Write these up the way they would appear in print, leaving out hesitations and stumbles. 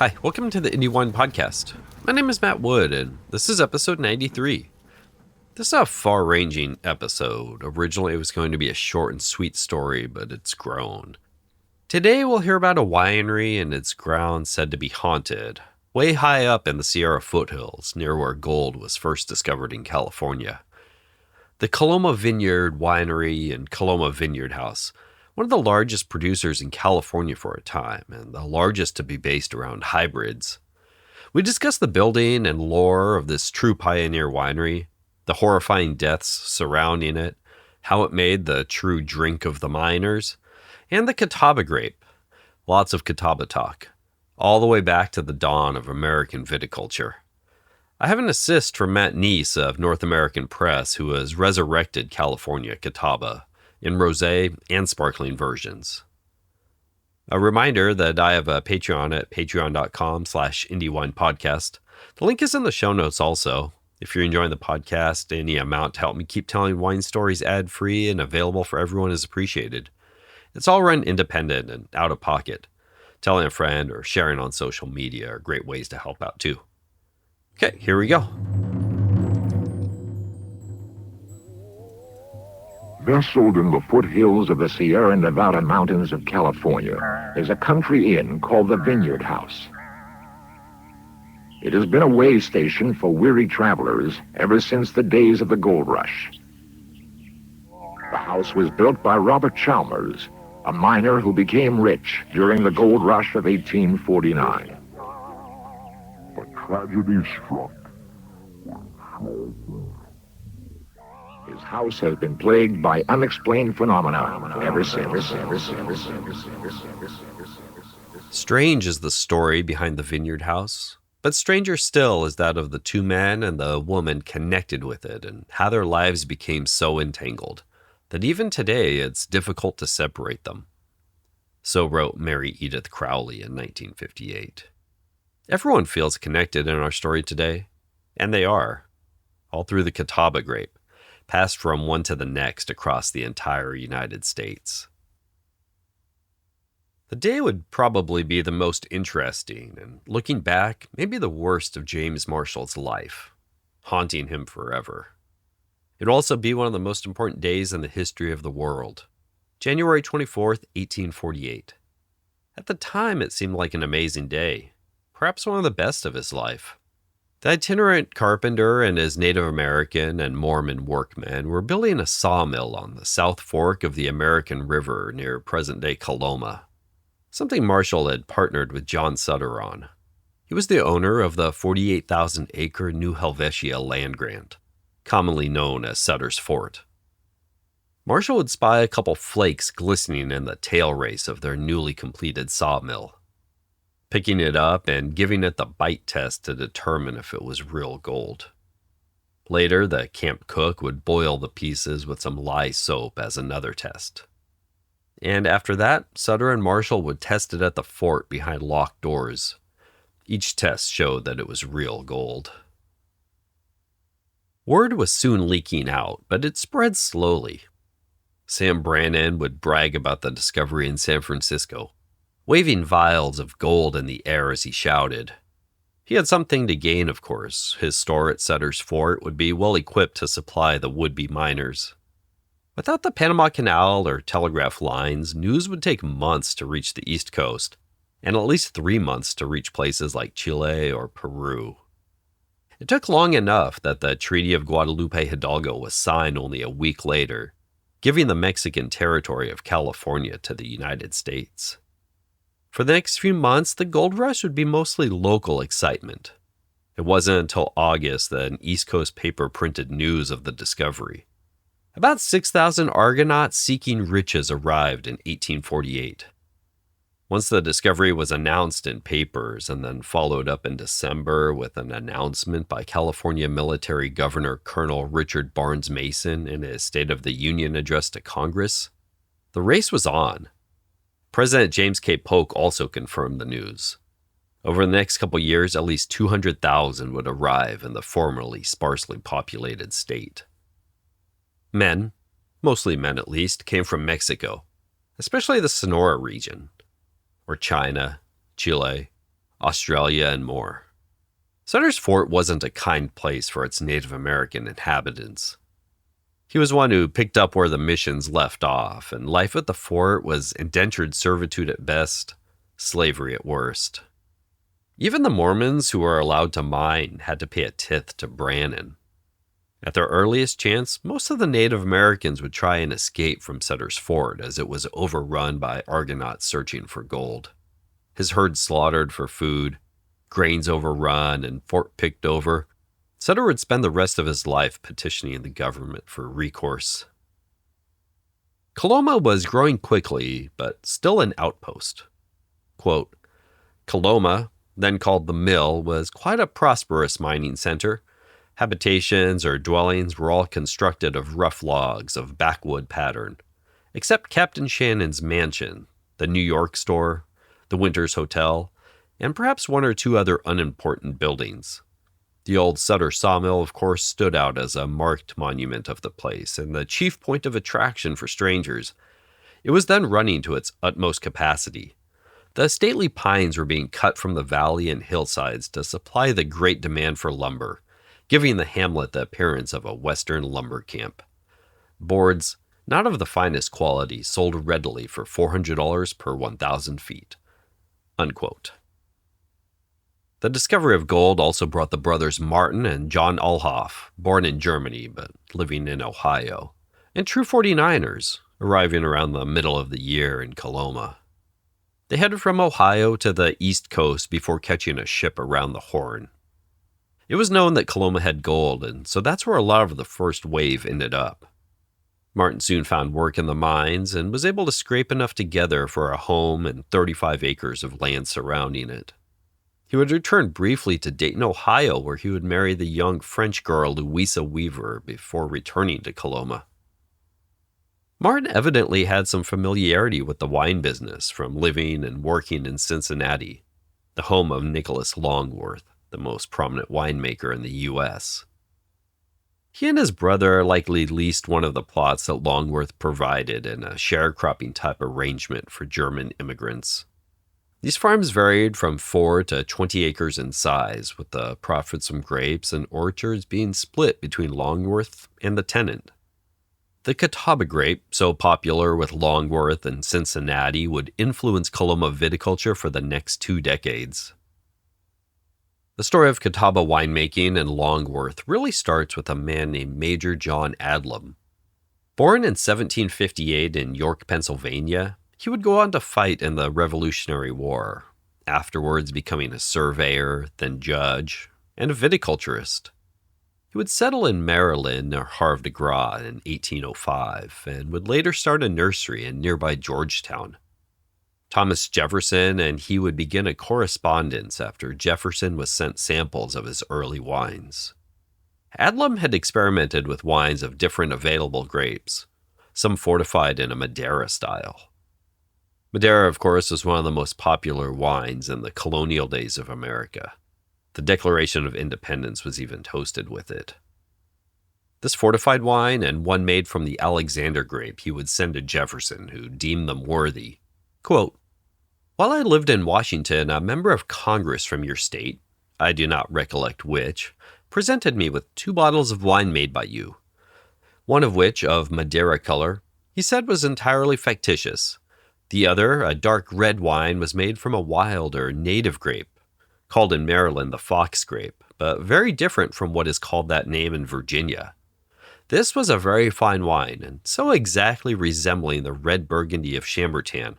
Hi, welcome to the Indie Wine Podcast. My name is Matt Wood, and this is episode 93. This is a far-ranging episode. Originally, it was going to be a short and sweet story, but it's grown. Today, we'll hear about a winery and its grounds said to be haunted, way high up in the Sierra foothills, near where gold was first discovered in California. The Coloma Vineyard Winery and Coloma Vineyard House, one of the largest producers in California for a time, and the largest to be based around hybrids. We discuss the building and lore of this true pioneer winery, the horrifying deaths surrounding it, how it made the true drink of the miners, and the Catawba grape. Lots of Catawba talk, all the way back to the dawn of American viticulture. I have an assist from Matt Neese of North American Press, who has resurrected California Catawba in rosé and sparkling versions. A reminder that I have a Patreon at patreon.com/IndieWinePodcast. The link is in the show notes also. If you're enjoying the podcast, any amount to help me keep telling wine stories ad-free and available for everyone is appreciated. It's all run independent and out of pocket. Telling a friend or sharing on social media are great ways to help out too. Okay, here we go. Nestled in the foothills of the Sierra Nevada mountains of California is a country inn called the Vineyard House. It has been a way station for weary travelers ever since the days of the gold rush. The house was built by Robert Chalmers, a miner who became rich during the gold rush of 1849. But tragedy struck. His house has been plagued by unexplained phenomena ever since. Strange is the story behind the Vineyard House, but stranger still is that of the two men and the woman connected with it and how their lives became so entangled that even today it's difficult to separate them. So wrote Mary Edith Crowley in 1958. Everyone feels connected in our story today, and they are, all through the Catawba grape, passed from one to the next across the entire United States. The day would probably be the most interesting, and looking back, maybe the worst of James Marshall's life, haunting him forever. It would also be one of the most important days in the history of the world, January 24th, 1848. At the time, it seemed like an amazing day, perhaps one of the best of his life. The itinerant carpenter and his Native American and Mormon workmen were building a sawmill on the South Fork of the American River near present-day Coloma, something Marshall had partnered with John Sutter on. He was the owner of the 48,000-acre New Helvetia land grant, commonly known as Sutter's Fort. Marshall would spy a couple flakes glistening in the tail race of their newly completed sawmill, picking it up and giving it the bite test to determine if it was real gold. Later, the camp cook would boil the pieces with some lye soap as another test. And after that, Sutter and Marshall would test it at the fort behind locked doors. Each test showed that it was real gold. Word was soon leaking out, but it spread slowly. Sam Brannan would brag about the discovery in San Francisco, waving vials of gold in the air as he shouted. He had something to gain, of course. His store at Sutter's Fort would be well equipped to supply the would-be miners. Without the Panama Canal or telegraph lines, news would take months to reach the East Coast, and at least 3 months to reach places like Chile or Peru. It took long enough that the Treaty of Guadalupe Hidalgo was signed only a week later, giving the Mexican territory of California to the United States. For the next few months, the gold rush would be mostly local excitement. It wasn't until August that an East Coast paper printed news of the discovery. About 6,000 Argonauts seeking riches arrived in 1848. Once the discovery was announced in papers and then followed up in December with an announcement by California Military Governor Colonel Richard Barnes Mason in his State of the Union address to Congress, the race was on. President James K. Polk also confirmed the news. Over the next couple years, at least 200,000 would arrive in the formerly sparsely populated state. Men, mostly men at least, came from Mexico, especially the Sonora region, or China, Chile, Australia, and more. Sutter's Fort wasn't a kind place for its Native American inhabitants. He was one who picked up where the missions left off, and life at the fort was indentured servitude at best, slavery at worst. Even the Mormons who were allowed to mine had to pay a tithe to Brannan. At their earliest chance, most of the Native Americans would try and escape from Sutter's Fort as it was overrun by Argonauts searching for gold. His herds slaughtered for food, grains overrun, and fort picked over, Sutter would spend the rest of his life petitioning the government for recourse. Coloma was growing quickly, but still an outpost. Quote, Coloma, then called the Mill, was quite a prosperous mining center. Habitations or dwellings were all constructed of rough logs of backwood pattern, except Captain Shannon's mansion, the New York store, the Winters Hotel, and perhaps one or two other unimportant buildings. The old Sutter sawmill, of course, stood out as a marked monument of the place and the chief point of attraction for strangers. It was then running to its utmost capacity. The stately pines were being cut from the valley and hillsides to supply the great demand for lumber, giving the hamlet the appearance of a western lumber camp. Boards, not of the finest quality, sold readily for $400 per 1,000 feet. Unquote. The discovery of gold also brought the brothers Martin and John Allhoff, born in Germany but living in Ohio, and true 49ers, arriving around the middle of the year in Coloma. They headed from Ohio to the East Coast before catching a ship around the Horn. It was known that Coloma had gold, and so that's where a lot of the first wave ended up. Martin soon found work in the mines and was able to scrape enough together for a home and 35 acres of land surrounding it. He would return briefly to Dayton, Ohio, where he would marry the young French girl Louisa Weaver before returning to Coloma. Martin evidently had some familiarity with the wine business from living and working in Cincinnati, the home of Nicholas Longworth, the most prominent winemaker in the U.S. He and his brother likely leased one of the plots that Longworth provided in a sharecropping type arrangement for German immigrants. These farms varied from 4 to 20 acres in size, with the profits from grapes and orchards being split between Longworth and the tenant. The Catawba grape, so popular with Longworth and Cincinnati, would influence Coloma viticulture for the next 2 decades. The story of Catawba winemaking and Longworth really starts with a man named Major John Adlum. Born in 1758 in York, Pennsylvania, he would go on to fight in the Revolutionary War, afterwards becoming a surveyor, then judge, and a viticulturist. He would settle in Maryland near Havre de Grace in 1805 and would later start a nursery in nearby Georgetown. Thomas Jefferson and he would begin a correspondence after Jefferson was sent samples of his early wines. Adlum had experimented with wines of different available grapes, some fortified in a Madeira style. Madeira, of course, was one of the most popular wines in the colonial days of America. The Declaration of Independence was even toasted with it. This fortified wine and one made from the Alexander grape he would send to Jefferson, who deemed them worthy. Quote, While I lived in Washington, a member of Congress from your state, I do not recollect which, presented me with 2 bottles of wine made by you, one of which, of Madeira color, he said was entirely factitious. The other, a dark red wine, was made from a wild or native grape, called in Maryland the fox grape, but very different from what is called that name in Virginia. This was a very fine wine, and so exactly resembling the red Burgundy of Chambertin,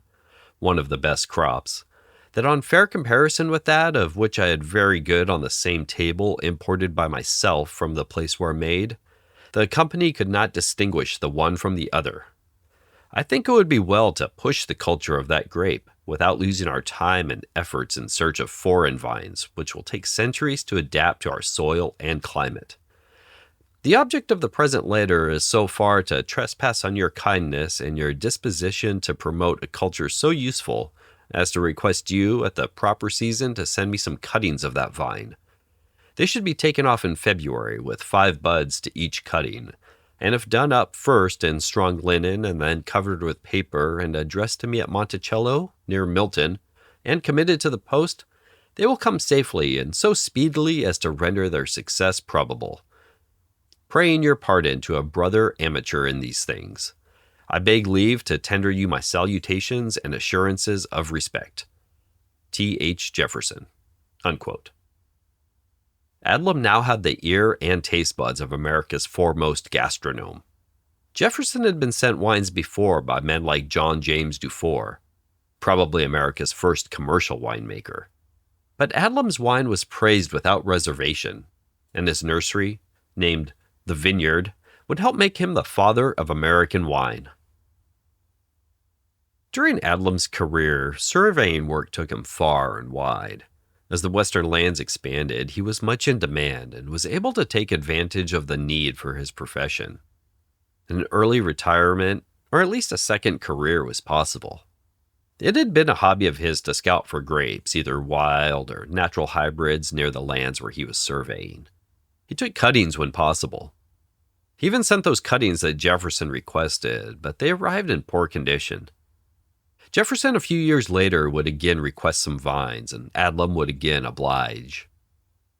one of the best crops, that on fair comparison with that, of which I had very good on the same table imported by myself from the place where made, the company could not distinguish the one from the other. I think it would be well to push the culture of that grape without losing our time and efforts in search of foreign vines, which will take centuries to adapt to our soil and climate. The object of the present letter is so far to trespass on your kindness and your disposition to promote a culture so useful as to request you at the proper season to send me some cuttings of that vine. They should be taken off in February with 5 buds to each cutting, and if done up first in strong linen and then covered with paper and addressed to me at Monticello, near Milton, and committed to the post, They will come safely and so speedily as to render their success probable. Praying your pardon to a brother amateur in these things, I beg leave to tender you my salutations and assurances of respect. T. H. Jefferson." Unquote. Adlum now had the ear and taste buds of America's foremost gastronome. Jefferson had been sent wines before by men like John James Dufour, probably America's first commercial winemaker. But Adlum's wine was praised without reservation, and his nursery, named the Vineyard, would help make him the father of American wine. During Adlum's career, surveying work took him far and wide. As the western lands expanded, he was much in demand and was able to take advantage of the need for his profession. An early retirement, or at least a second career, was possible. It had been a hobby of his to scout for grapes, either wild or natural hybrids, near the lands where he was surveying. He took cuttings when possible. He even sent those cuttings that Jefferson requested, but they arrived in poor condition. Jefferson a few years later would again request some vines, and Adlum would again oblige.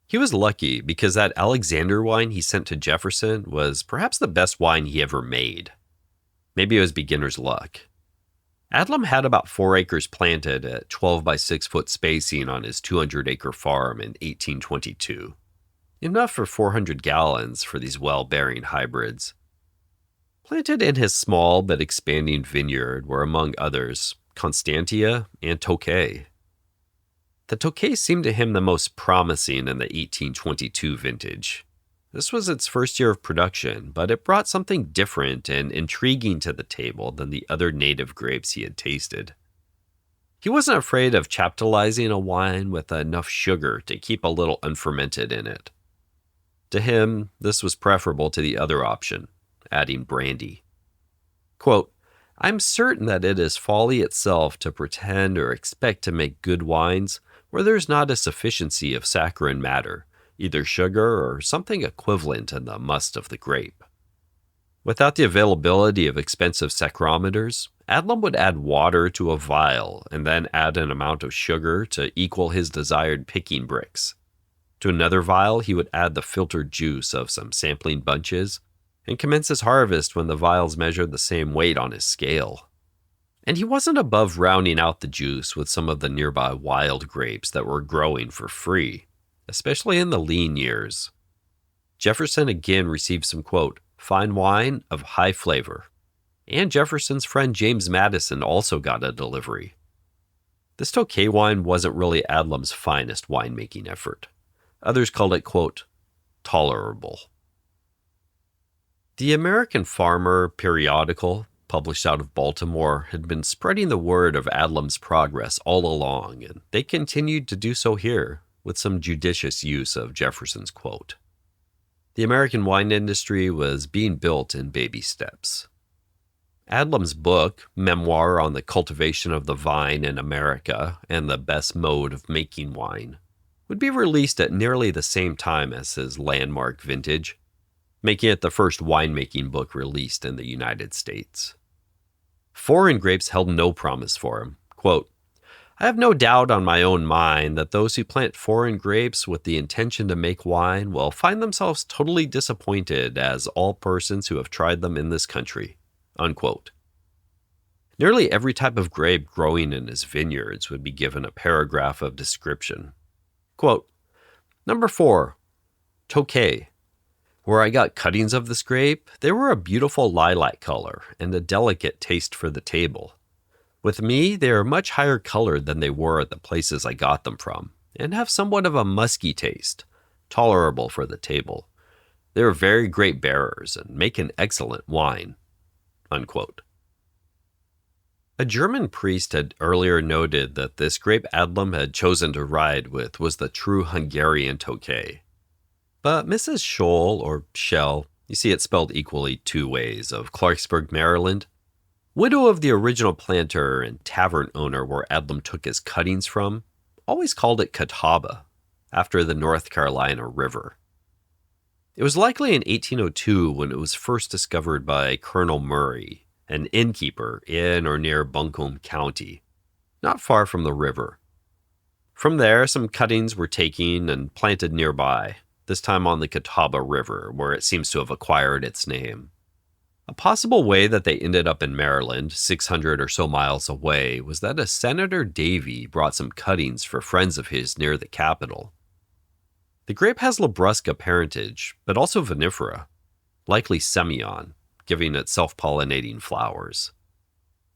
He was lucky because that Alexander wine he sent to Jefferson was perhaps the best wine he ever made. Maybe it was beginner's luck. Adlum had about 4 acres planted at 12 by 6 foot spacing on his 200-acre farm in 1822. Enough for 400 gallons for these well-bearing hybrids. Planted in his small but expanding vineyard were, among others, Constantia and Tokay. The Tokay seemed to him the most promising in the 1822 vintage. This was its first year of production, but it brought something different and intriguing to the table than the other native grapes he had tasted. He wasn't afraid of chaptalizing a wine with enough sugar to keep a little unfermented in it. To him, this was preferable to the other option, adding brandy. Quote, "I'm certain that it is folly itself to pretend or expect to make good wines where there's not a sufficiency of saccharine matter, either sugar or something equivalent in the must of the grape." Without the availability of expensive saccharometers, Adlum would add water to a vial and then add an amount of sugar to equal his desired picking bricks. To another vial, he would add the filtered juice of some sampling bunches and commence his harvest when the vials measured the same weight on his scale. And he wasn't above rounding out the juice with some of the nearby wild grapes that were growing for free, especially in the lean years. Jefferson again received some, quote, "fine wine of high flavor," and Jefferson's friend James Madison also got a delivery. This Tokay wine wasn't really Adlum's finest winemaking effort. Others called it, quote, "tolerable." The American Farmer periodical, published out of Baltimore, had been spreading the word of Adlum's progress all along, and they continued to do so here, with some judicious use of Jefferson's quote. The American wine industry was being built in baby steps. Adlum's book, Memoir on the Cultivation of the Vine in America and the Best Mode of Making Wine, would be released at nearly the same time as his landmark vintage, making it the first winemaking book released in the United States. Foreign grapes held no promise for him. Quote, "I have no doubt on my own mind that those who plant foreign grapes with the intention to make wine will find themselves totally disappointed, as all persons who have tried them in this country." Unquote. Nearly every type of grape growing in his vineyards would be given a paragraph of description. Quote, "Number 4, Tokay. Where I got cuttings of this grape, they were a beautiful lilac color and a delicate taste for the table. With me, they are much higher colored than they were at the places I got them from, and have somewhat of a musky taste, tolerable for the table. They are very great bearers and make an excellent wine." Unquote. A German priest had earlier noted that this grape Adlum had chosen to ride with was the true Hungarian Tokay. But Mrs. Scholl, or Schell, you see it spelled equally 2 ways, of Clarksburg, Maryland, widow of the original planter and tavern owner where Adlum took his cuttings from, always called it Catawba, after the North Carolina River. It was likely in 1802 when it was first discovered by Colonel Murray, an innkeeper in or near Buncombe County, not far from the river. From there, some cuttings were taken and planted nearby, this time on the Catawba River, where it seems to have acquired its name. A possible way that they ended up in Maryland, 600 or so miles away, was that a Senator Davy brought some cuttings for friends of his near the capital. The grape has Labrusca parentage, but also vinifera, likely Semillon, giving it self-pollinating flowers.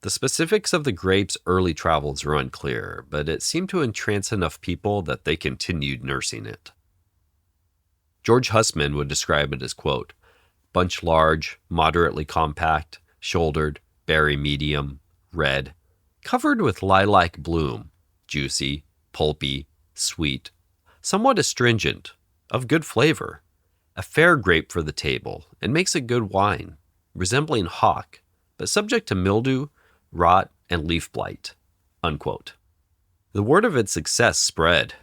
The specifics of the grape's early travels are unclear, but it seemed to entrance enough people that they continued nursing it. George Hussman would describe it as, quote, bunch large, moderately compact, shouldered, berry medium, red, covered with lilac bloom, juicy, pulpy, sweet, somewhat astringent, of good flavor, a fair grape for the table, and makes a good wine, resembling hock, but subject to mildew, rot, and leaf blight, unquote. The word of its success spread.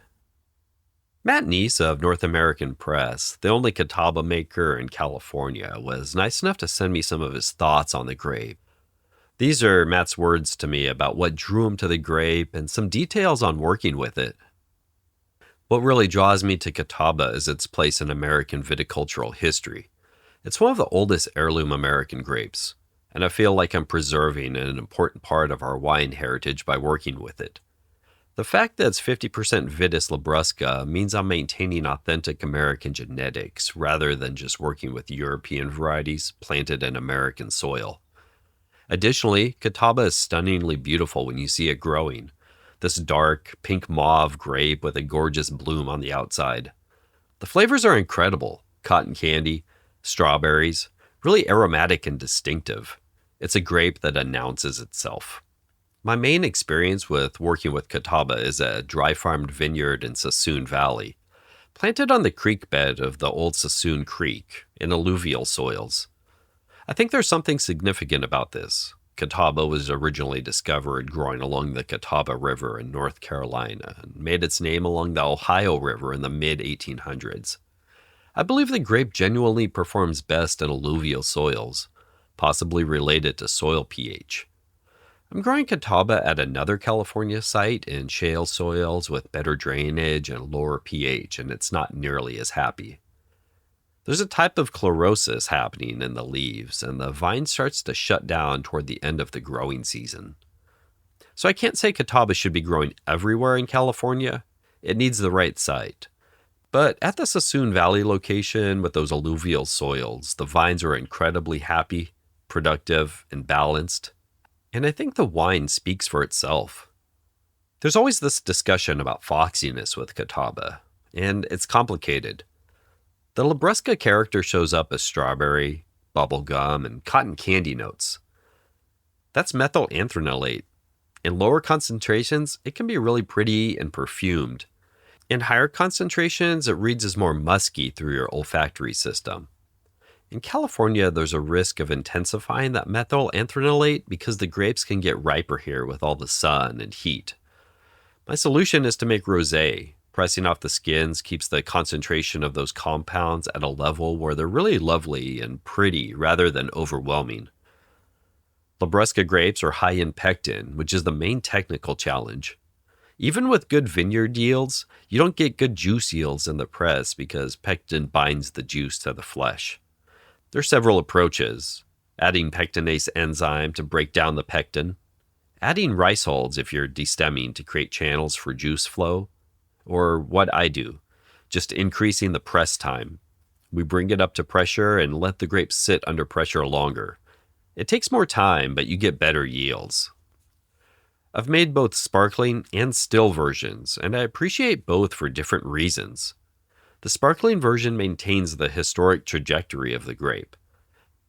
Matt Neese of North American Press, the only Catawba maker in California, was nice enough to send me some of his thoughts on the grape. These are Matt's words to me about what drew him to the grape and some details on working with it. What really draws me to Catawba is its place in American viticultural history. It's one of the oldest heirloom American grapes, and I feel like I'm preserving an important part of our wine heritage by working with it. The fact that it's 50% Vitis Labrusca means I'm maintaining authentic American genetics rather than just working with European varieties planted in American soil. Additionally, Catawba is stunningly beautiful when you see it growing. This dark, pink mauve grape with a gorgeous bloom on the outside. The flavors are incredible. Cotton candy, strawberries, really aromatic and distinctive. It's a grape that announces itself. My main experience with working with Catawba is a dry-farmed vineyard in Sassoon Valley, planted on the creek bed of the old Sassoon Creek in alluvial soils. I think there's something significant about this. Catawba was originally discovered growing along the Catawba River in North Carolina and made its name along the Ohio River in the mid-1800s. I believe the grape genuinely performs best in alluvial soils, possibly related to soil pH. I'm growing Catawba at another California site in shale soils with better drainage and lower pH, and it's not nearly as happy. There's a type of chlorosis happening in the leaves, and the vine starts to shut down toward the end of the growing season. So I can't say Catawba should be growing everywhere in California. It needs the right site. But at the Sassoon Valley location with those alluvial soils, the vines are incredibly happy, productive, and balanced. And I think the wine speaks for itself. There's always this discussion about foxiness with Catawba, and it's complicated. The Labrusca character shows up as strawberry, bubblegum, and cotton candy notes. That's methyl anthranilate. In lower concentrations, it can be really pretty and perfumed. In higher concentrations, it reads as more musky through your olfactory system. In California, there's a risk of intensifying that methyl anthranilate because the grapes can get riper here with all the sun and heat. My solution is to make rosé. Pressing off the skins keeps the concentration of those compounds at a level where they're really lovely and pretty rather than overwhelming. Labrusca grapes are high in pectin, which is the main technical challenge. Even with good vineyard yields, you don't get good juice yields in the press because pectin binds the juice to the flesh. There are several approaches. Adding pectinase enzyme to break down the pectin. Adding rice hulls if you're destemming to create channels for juice flow. Or what I do, just increasing the press time. We bring it up to pressure and let the grapes sit under pressure longer. It takes more time, but you get better yields. I've made both sparkling and still versions, and I appreciate both for different reasons. The sparkling version maintains the historic trajectory of the grape.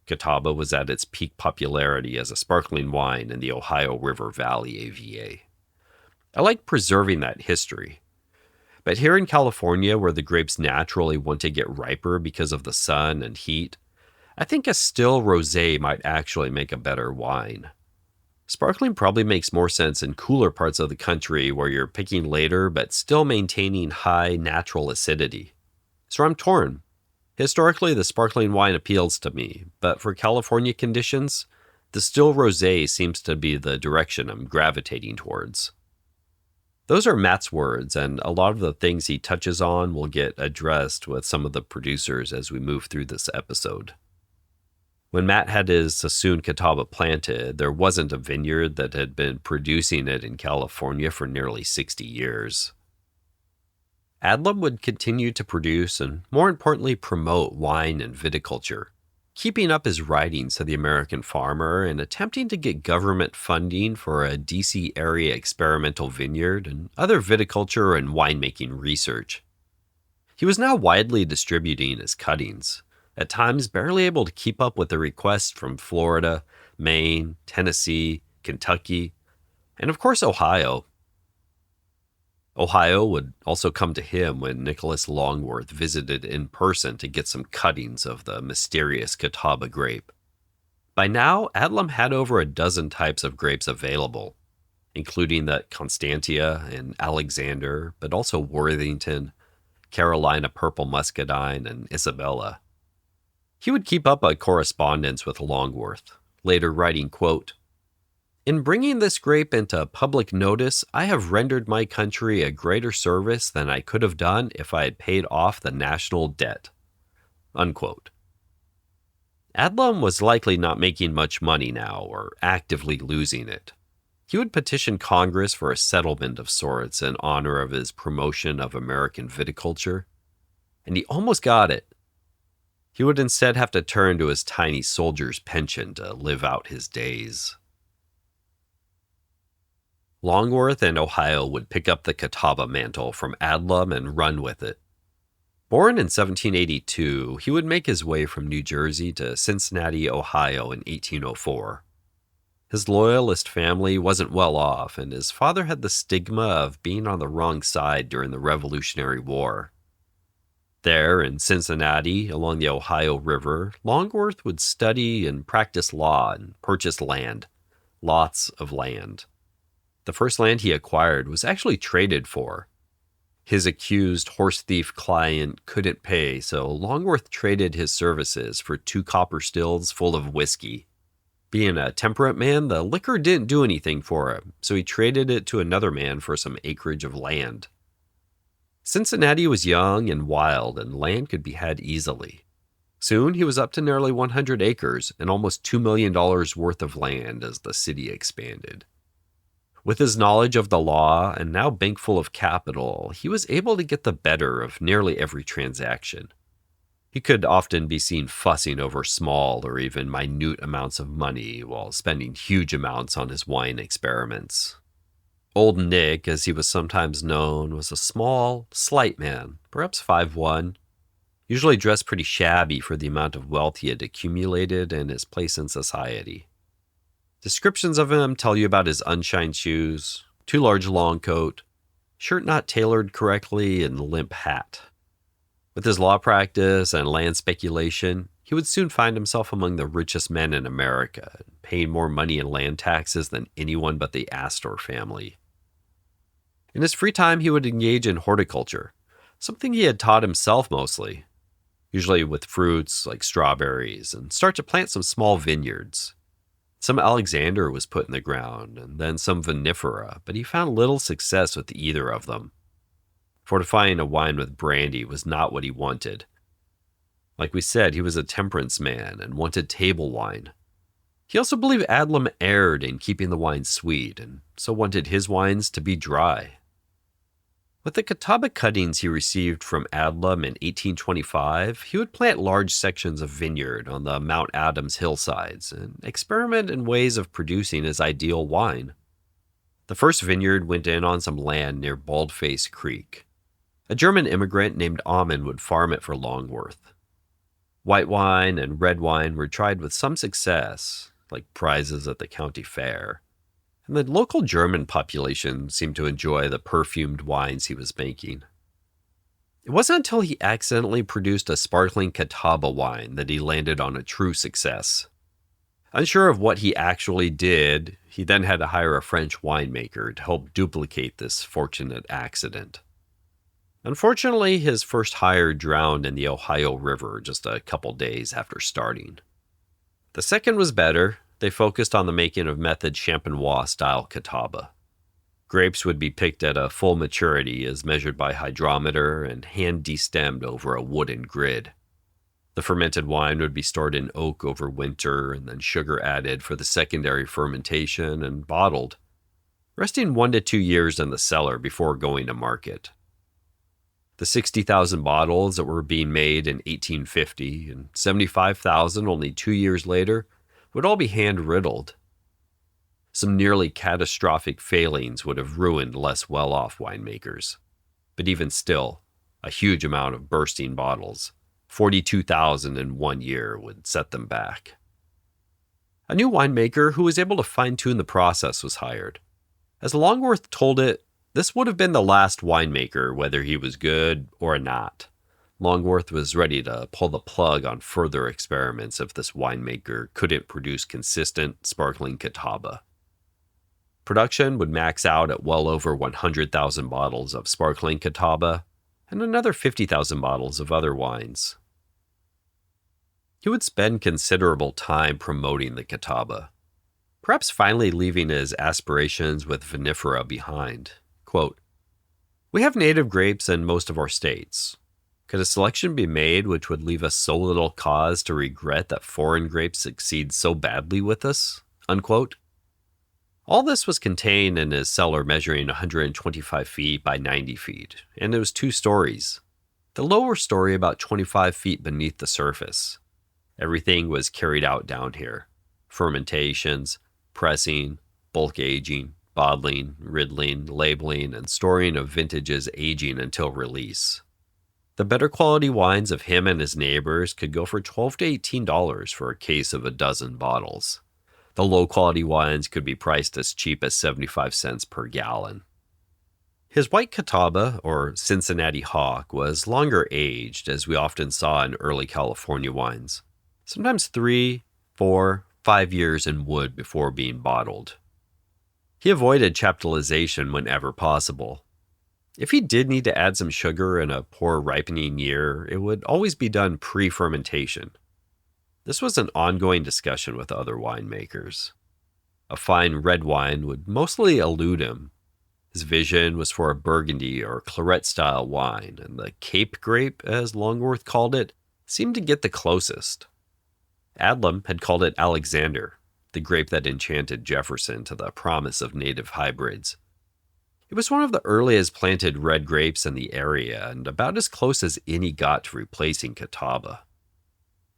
Catawba was at its peak popularity as a sparkling wine in the Ohio River Valley AVA. I like preserving that history. But here in California, where the grapes naturally want to get riper because of the sun and heat, I think a still rosé might actually make a better wine. Sparkling probably makes more sense in cooler parts of the country where you're picking later but still maintaining high natural acidity. So I'm torn. Historically, the sparkling wine appeals to me, but for California conditions, the still rosé seems to be the direction I'm gravitating towards. Those are Matt's words, and a lot of the things he touches on will get addressed with some of the producers as we move through this episode. When Matt had his Sassoon Catawba planted, there wasn't a vineyard that had been producing it in California for nearly 60 years. Adlum would continue to produce and, more importantly, promote wine and viticulture, keeping up his writings to the American farmer and attempting to get government funding for a DC area experimental vineyard and other viticulture and winemaking research. He was now widely distributing his cuttings, at times barely able to keep up with the requests from Florida, Maine, Tennessee, Kentucky, and of course Ohio. Ohio would also come to him when Nicholas Longworth visited in person to get some cuttings of the mysterious Catawba grape. By now, Adlum had over a dozen types of grapes available, including the Constantia and Alexander, but also Worthington, Carolina Purple Muscadine, and Isabella. He would keep up a correspondence with Longworth, later writing, quote, "In bringing this grape into public notice, I have rendered my country a greater service than I could have done if I had paid off the national debt." Unquote. Adlum was likely not making much money now, or actively losing it. He would petition Congress for a settlement of sorts in honor of his promotion of American viticulture, and he almost got it. He would instead have to turn to his tiny soldier's pension to live out his days. Longworth and Ohio would pick up the Catawba mantle from Adlum and run with it. Born in 1782, he would make his way from New Jersey to Cincinnati, Ohio in 1804. His loyalist family wasn't well off, and his father had the stigma of being on the wrong side during the Revolutionary War. There, in Cincinnati, along the Ohio River, Longworth would study and practice law and purchase land. Lots of land. The first land he acquired was actually traded for. His accused horse thief client couldn't pay, so Longworth traded his services for 2 copper stills full of whiskey. Being a temperate man, the liquor didn't do anything for him, so he traded it to another man for some acreage of land. Cincinnati was young and wild, and land could be had easily. Soon he was up to nearly 100 acres and almost $2 million worth of land as the city expanded. With his knowledge of the law and now bankful of capital, he was able to get the better of nearly every transaction. He could often be seen fussing over small or even minute amounts of money while spending huge amounts on his wine experiments. Old Nick, as he was sometimes known, was a small, slight man, perhaps 5'1", usually dressed pretty shabby for the amount of wealth he had accumulated and his place in society. Descriptions of him tell you about his unshined shoes, too large long coat, shirt not tailored correctly, and limp hat. With his law practice and land speculation, he would soon find himself among the richest men in America, paying more money in land taxes than anyone but the Astor family. In his free time, he would engage in horticulture, something he had taught himself mostly, usually with fruits like strawberries, and start to plant some small vineyards. Some Alexander was put in the ground, and then some vinifera, but he found little success with either of them. Fortifying a wine with brandy was not what he wanted. Like we said, he was a temperance man and wanted table wine. He also believed Adlum erred in keeping the wine sweet, and so wanted his wines to be dry. With the Catawba cuttings he received from Adlum in 1825, he would plant large sections of vineyard on the Mount Adams hillsides and experiment in ways of producing his ideal wine. The first vineyard went in on some land near Baldface Creek. A German immigrant named Ammon would farm it for Longworth. White wine and red wine were tried with some success, like prizes at the county fair. And the local German population seemed to enjoy the perfumed wines he was making. It wasn't until he accidentally produced a sparkling Catawba wine that he landed on a true success. Unsure of what he actually did, he then had to hire a French winemaker to help duplicate this fortunate accident. Unfortunately, his first hire drowned in the Ohio River just a couple days after starting. The second was better. They focused on the making of method Champenois-style Catawba. Grapes would be picked at a full maturity as measured by hydrometer and hand destemmed over a wooden grid. The fermented wine would be stored in oak over winter and then sugar added for the secondary fermentation and bottled, resting 1 to 2 years in the cellar before going to market. The 60,000 bottles that were being made in 1850 and 75,000 only 2 years later would all be hand-riddled. Some nearly catastrophic failings would have ruined less well-off winemakers. But even still, a huge amount of bursting bottles, 42,000 in 1 year, would set them back. A new winemaker who was able to fine-tune the process was hired. As Longworth told it, this would have been the last winemaker, whether he was good or not. Longworth was ready to pull the plug on further experiments if this winemaker couldn't produce consistent, sparkling catawba. Production would max out at well over 100,000 bottles of sparkling catawba and another 50,000 bottles of other wines. He would spend considerable time promoting the catawba, perhaps finally leaving his aspirations with vinifera behind. Quote, "We have native grapes in most of our states. Could a selection be made which would leave us so little cause to regret that foreign grapes succeed so badly with us?" Unquote. All this was contained in his cellar measuring 125 feet by 90 feet, and it was 2 stories. The lower story about 25 feet beneath the surface. Everything was carried out down here. Fermentations, pressing, bulk aging, bottling, riddling, labeling, and storing of vintages aging until release. The better quality wines of him and his neighbors could go for $12 to $18 for a case of a dozen bottles. The low-quality wines could be priced as cheap as 75 cents per gallon. His white catawba, or Cincinnati Hawk, was longer aged, as we often saw in early California wines, sometimes 3, 4, 5 years in wood before being bottled. He avoided chaptalization whenever possible. If he did need to add some sugar in a poor ripening year, it would always be done pre-fermentation. This was an ongoing discussion with other winemakers. A fine red wine would mostly elude him. His vision was for a Burgundy or Claret-style wine, and the Cape grape, as Longworth called it, seemed to get the closest. Adlum had called it Alexander, the grape that enchanted Jefferson to the promise of native hybrids. It was one of the earliest planted red grapes in the area, and about as close as any got to replacing catawba.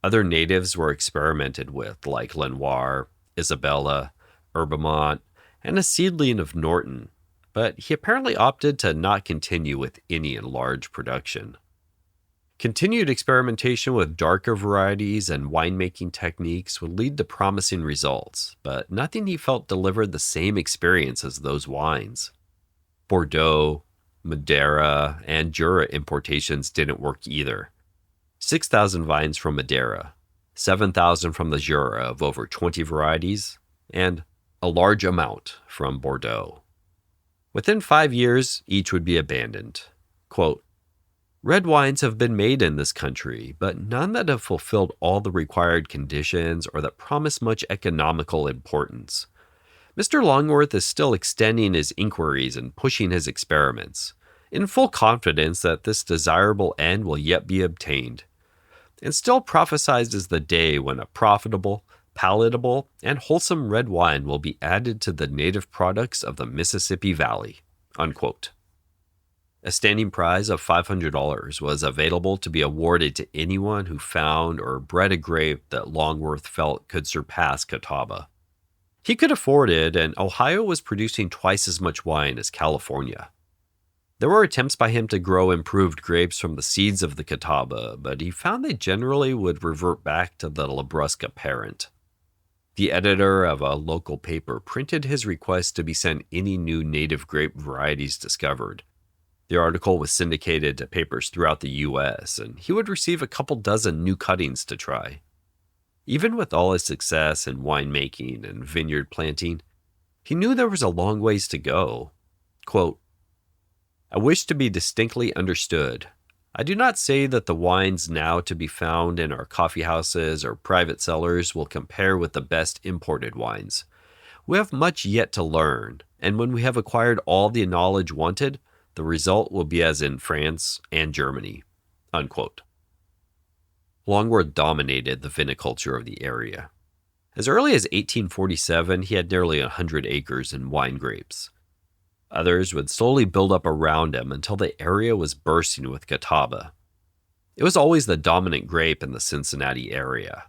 Other natives were experimented with, like Lenoir, Isabella, Herbemont, and a seedling of Norton, but he apparently opted to not continue with any in large production. Continued experimentation with darker varieties and winemaking techniques would lead to promising results, but nothing he felt delivered the same experience as those wines. Bordeaux, Madeira, and Jura importations didn't work either. 6,000 vines from Madeira, 7,000 from the Jura of over 20 varieties, and a large amount from Bordeaux. Within 5 years, each would be abandoned. Quote, "Red wines have been made in this country, but none that have fulfilled all the required conditions or that promise much economical importance. Mr. Longworth is still extending his inquiries and pushing his experiments, in full confidence that this desirable end will yet be obtained, and still prophesies as the day when a profitable, palatable, and wholesome red wine will be added to the native products of the Mississippi Valley." Unquote. A standing prize of $500 was available to be awarded to anyone who found or bred a grape that Longworth felt could surpass catawba. He could afford it, and Ohio was producing twice as much wine as California. There were attempts by him to grow improved grapes from the seeds of the catawba, but he found they generally would revert back to the Labrusca parent. The editor of a local paper printed his request to be sent any new native grape varieties discovered. The article was syndicated to papers throughout the U.S., and he would receive a couple dozen new cuttings to try. Even with all his success in winemaking and vineyard planting, he knew there was a long ways to go. Quote, "I wish to be distinctly understood. I do not say that the wines now to be found in our coffee houses or private cellars will compare with the best imported wines. We have much yet to learn, and when we have acquired all the knowledge wanted, the result will be as in France and Germany." Unquote. Longworth dominated the viniculture of the area. As early as 1847, he had nearly 100 acres in wine grapes. Others would slowly build up around him until the area was bursting with catawba. It was always the dominant grape in the Cincinnati area.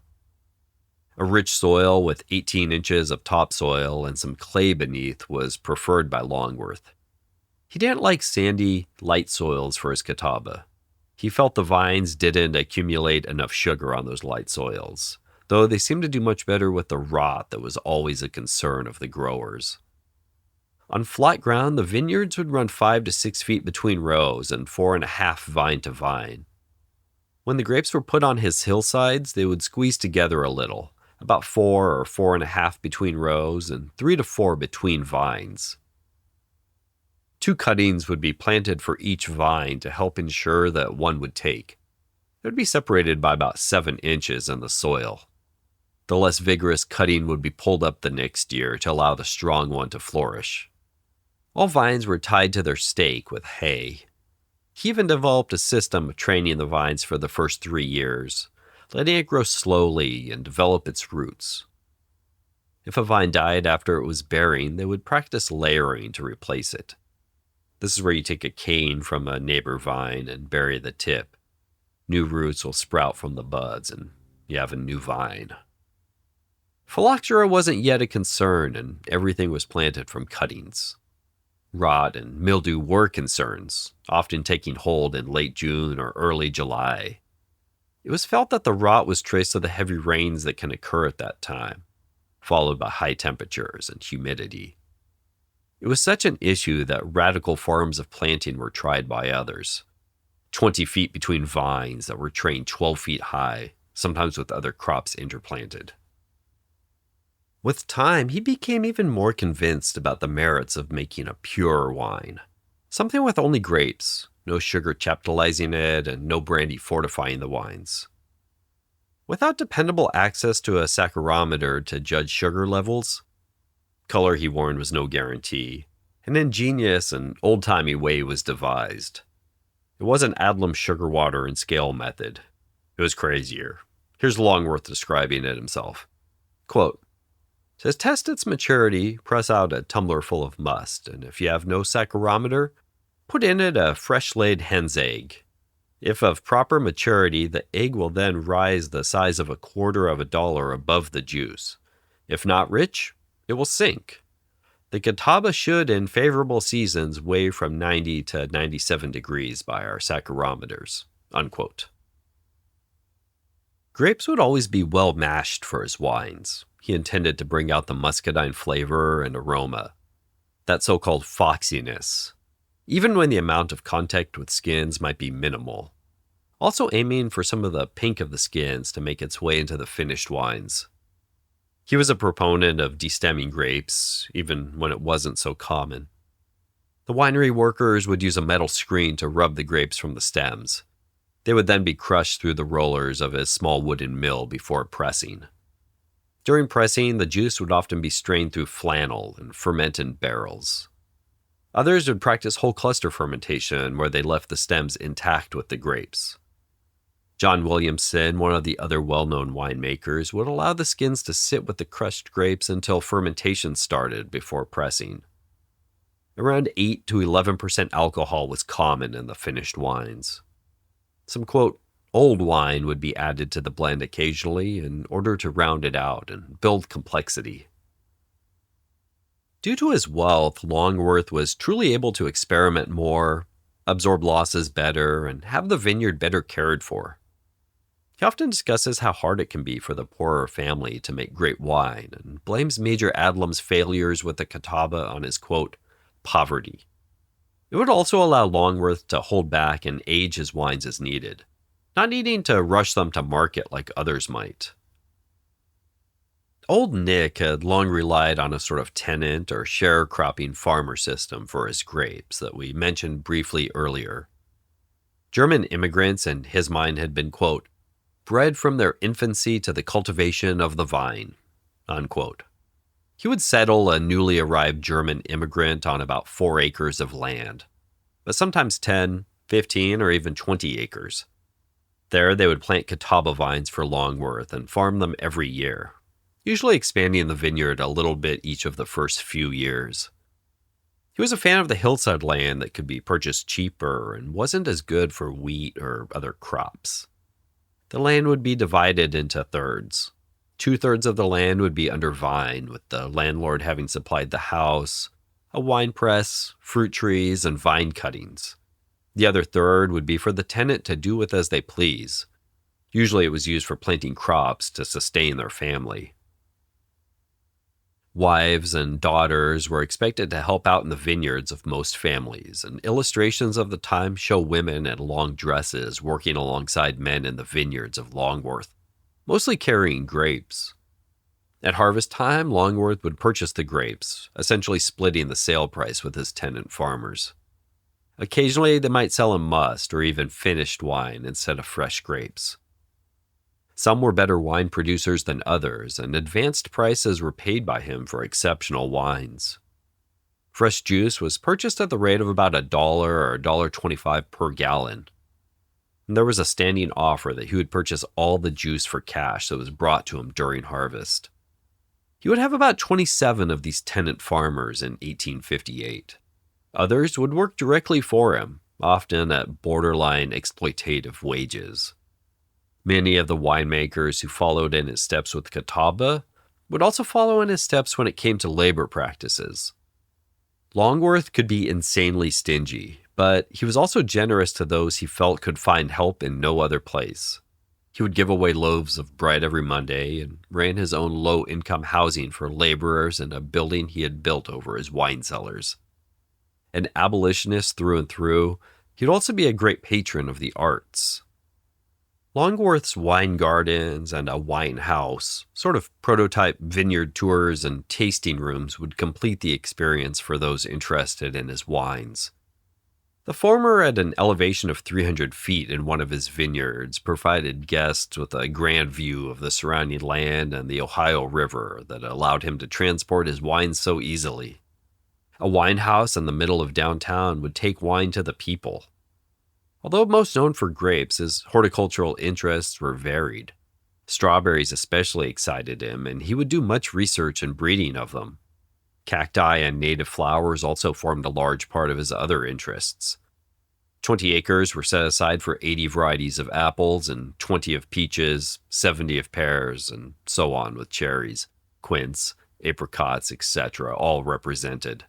A rich soil with 18 inches of topsoil and some clay beneath was preferred by Longworth. He didn't like sandy, light soils for his catawba. He felt the vines didn't accumulate enough sugar on those light soils, though they seemed to do much better with the rot that was always a concern of the growers. On flat ground, the vineyards would run 5 to 6 feet between rows and 4.5 vine to vine. When the grapes were put on his hillsides, they would squeeze together a little, about 4 or 4.5 between rows and 3 to 4 between vines. 2 cuttings would be planted for each vine to help ensure that one would take. It would be separated by about 7 inches in the soil. The less vigorous cutting would be pulled up the next year to allow the strong one to flourish. All vines were tied to their stake with hay. He even developed a system of training the vines for the first 3 years, letting it grow slowly and develop its roots. If a vine died after it was bearing, they would practice layering to replace it. This is where you take a cane from a neighbor vine and bury the tip. New roots will sprout from the buds, and you have a new vine. Phylloxera wasn't yet a concern, and everything was planted from cuttings. Rot and mildew were concerns, often taking hold in late June or early July. It was felt that the rot was traced to the heavy rains that can occur at that time, followed by high temperatures and humidity. It was such an issue that radical forms of planting were tried by others. 20 feet between vines that were trained 12 feet high, sometimes with other crops interplanted. With time, he became even more convinced about the merits of making a pure wine. Something with only grapes, no sugar chaptalizing it, and no brandy fortifying the wines. Without dependable access to a saccharometer to judge sugar levels, color, he warned, was no guarantee. An ingenious and old-timey way was devised. It wasn't Adlum sugar water and scale method. It was crazier. Here's Longworth describing it himself. Quote, "To test its maturity, press out a tumbler full of must, and if you have no saccharometer, put in it a fresh-laid hen's egg. If of proper maturity, the egg will then rise the size of $0.25 above the juice. If not rich, it will sink. The catawba should, in favorable seasons, weigh from 90 to 97 degrees by our saccharometers." Unquote. Grapes would always be well mashed for his wines. He intended to bring out the muscadine flavor and aroma, that so-called foxiness, even when the amount of contact with skins might be minimal. Also aiming for some of the pink of the skins to make its way into the finished wines. He was a proponent of destemming grapes, even when it wasn't so common. The winery workers would use a metal screen to rub the grapes from the stems. They would then be crushed through the rollers of a small wooden mill before pressing. During pressing, the juice would often be strained through flannel and ferment in barrels. Others would practice whole cluster fermentation, where they left the stems intact with the grapes. John Williamson, one of the other well-known winemakers, would allow the skins to sit with the crushed grapes until fermentation started before pressing. Around 8 to 11% alcohol was common in the finished wines. Some, quote, old wine would be added to the blend occasionally in order to round it out and build complexity. Due to his wealth, Longworth was truly able to experiment more, absorb losses better, and have the vineyard better cared for. He often discusses how hard it can be for the poorer family to make great wine and blames Major Adlum's failures with the catawba on his, quote, poverty. It would also allow Longworth to hold back and age his wines as needed, not needing to rush them to market like others might. Old Nick had long relied on a sort of tenant or sharecropping farmer system for his grapes that we mentioned briefly earlier. German immigrants, in his mind, had been, quote, bred from their infancy to the cultivation of the vine, unquote. He would settle a newly arrived German immigrant on about 4 acres of land, but sometimes 10, 15, or even 20 acres. There, they would plant catawba vines for Longworth and farm them every year, usually expanding the vineyard a little bit each of the first few years. He was a fan of the hillside land that could be purchased cheaper and wasn't as good for wheat or other crops. The land would be divided into thirds. 2/3 of the land would be under vine, with the landlord having supplied the house, a wine press, fruit trees, and vine cuttings. The other third would be for the tenant to do with as they please. Usually it was used for planting crops to sustain their family. Wives and daughters were expected to help out in the vineyards of most families, and illustrations of the time show women in long dresses working alongside men in the vineyards of Longworth, mostly carrying grapes. At harvest time, Longworth would purchase the grapes, essentially splitting the sale price with his tenant farmers. Occasionally, they might sell him must or even finished wine instead of fresh grapes. Some were better wine producers than others, and advanced prices were paid by him for exceptional wines. Fresh juice was purchased at the rate of about $1 or $1.25 per gallon. And there was a standing offer that he would purchase all the juice for cash that was brought to him during harvest. He would have about 27 of these tenant farmers in 1858. Others would work directly for him, often at borderline exploitative wages. Many of the winemakers who followed in his steps with catawba would also follow in his steps when it came to labor practices. Longworth could be insanely stingy, but he was also generous to those he felt could find help in no other place. He would give away loaves of bread every Monday and ran his own low-income housing for laborers in a building he had built over his wine cellars. An abolitionist through and through, he'd also be a great patron of the arts. Longworth's wine gardens and a wine house, sort of prototype vineyard tours and tasting rooms, would complete the experience for those interested in his wines. The former, at an elevation of 300 feet in one of his vineyards, provided guests with a grand view of the surrounding land and the Ohio River that allowed him to transport his wines so easily. A wine house in the middle of downtown would take wine to the people. Although most known for grapes, his horticultural interests were varied. Strawberries especially excited him, and he would do much research and breeding of them. Cacti and native flowers also formed a large part of his other interests. 20 acres were set aside for 80 varieties of apples and 20 of peaches, 70 of pears, and so on with cherries, quince, apricots, etc., all represented.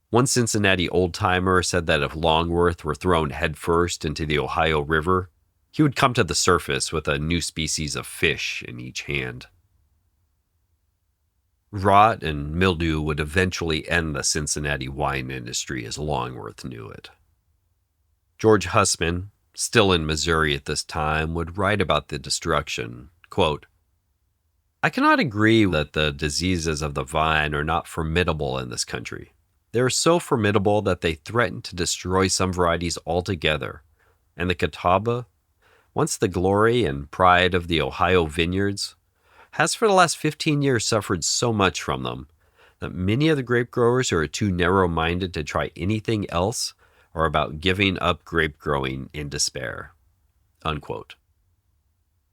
One Cincinnati old-timer said that if Longworth were thrown headfirst into the Ohio River, he would come to the surface with a new species of fish in each hand. Rot and mildew would eventually end the Cincinnati wine industry as Longworth knew it. George Hussman, still in Missouri at this time, would write about the destruction, quote, "I cannot agree that the diseases of the vine are not formidable in this country. They are so formidable that they threaten to destroy some varieties altogether, and the catawba, once the glory and pride of the Ohio vineyards, has for the last 15 years suffered so much from them that many of the grape growers who are too narrow-minded to try anything else are about giving up grape growing in despair." Unquote.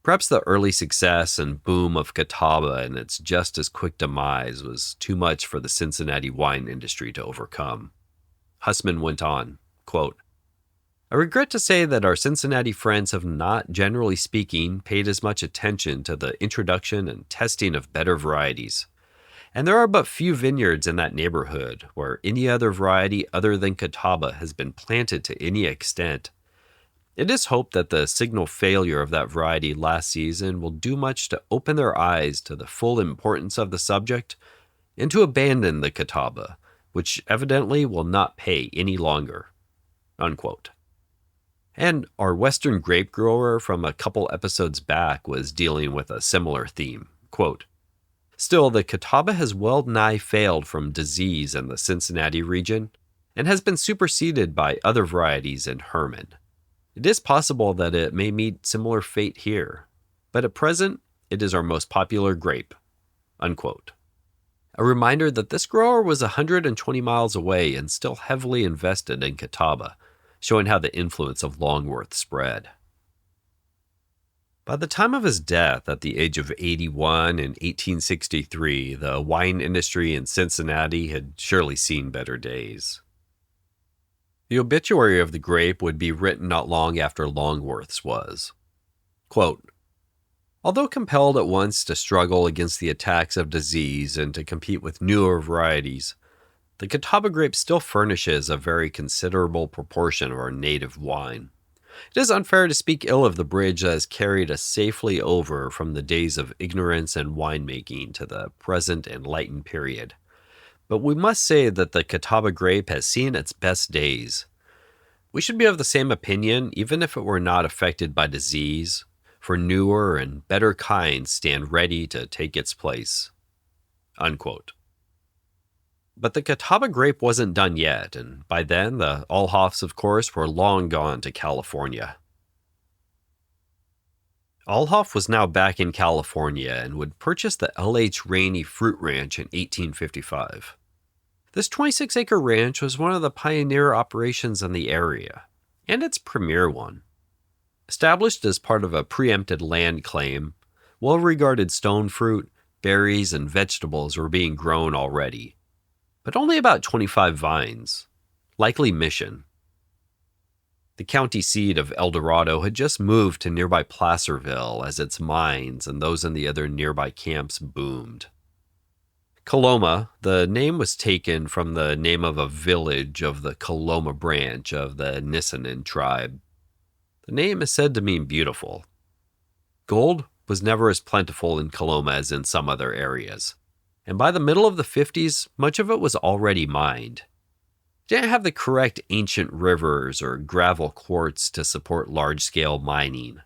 Perhaps the early success and boom of catawba and its just as quick demise was too much for the Cincinnati wine industry to overcome. Hussman went on, quote, "I regret to say that our Cincinnati friends have not, generally speaking, paid as much attention to the introduction and testing of better varieties, and there are but few vineyards in that neighborhood where any other variety other than catawba has been planted to any extent. It is hoped that the signal failure of that variety last season will do much to open their eyes to the full importance of the subject and to abandon the catawba, which evidently will not pay any longer." Unquote. And our Western grape grower from a couple episodes back was dealing with a similar theme, quote, "Still, the catawba has well nigh failed from disease in the Cincinnati region and has been superseded by other varieties in Herman. It is possible that it may meet similar fate here, but at present it is our most popular grape." Unquote. a reminder that this grower was 120 miles away and still heavily invested in Catawba, showing how the influence of Longworth spread. By the time of his death at the age of 81 in 1863, the wine industry in Cincinnati had surely seen better days. The obituary of the grape would be written not long after Longworth's was. Quote, although compelled at once to struggle against the attacks of disease and to compete with newer varieties, the Catawba grape still furnishes a very considerable proportion of our native wine. It is unfair to speak ill of the bridge that has carried us safely over from the days of ignorance and winemaking to the present enlightened period. But we must say that the Catawba grape has seen its best days. We should be of the same opinion, even if it were not affected by disease, for newer and better kinds stand ready to take its place. Unquote. But the Catawba grape wasn't done yet, and by then the Allhoffs, of course, were long gone to California. Allhoff was now back in California and would purchase the L.H. Rainey Fruit Ranch in 1855. This 26-acre ranch was one of the pioneer operations in the area, and its premier one. Established as part of a preempted land claim, well-regarded stone fruit, berries, and vegetables were being grown already, but only about 25 vines, likely mission. The county seat of El Dorado had just moved to nearby Placerville as its mines and those in the other nearby camps boomed. Coloma, the name was taken from the name of a village of the Coloma branch of the Nisenan tribe. The name is said to mean beautiful. Gold was never as plentiful in Coloma as in some other areas, and by the middle of the 50s, much of it was already mined. It didn't have the correct ancient rivers or gravel quartz to support large-scale mining,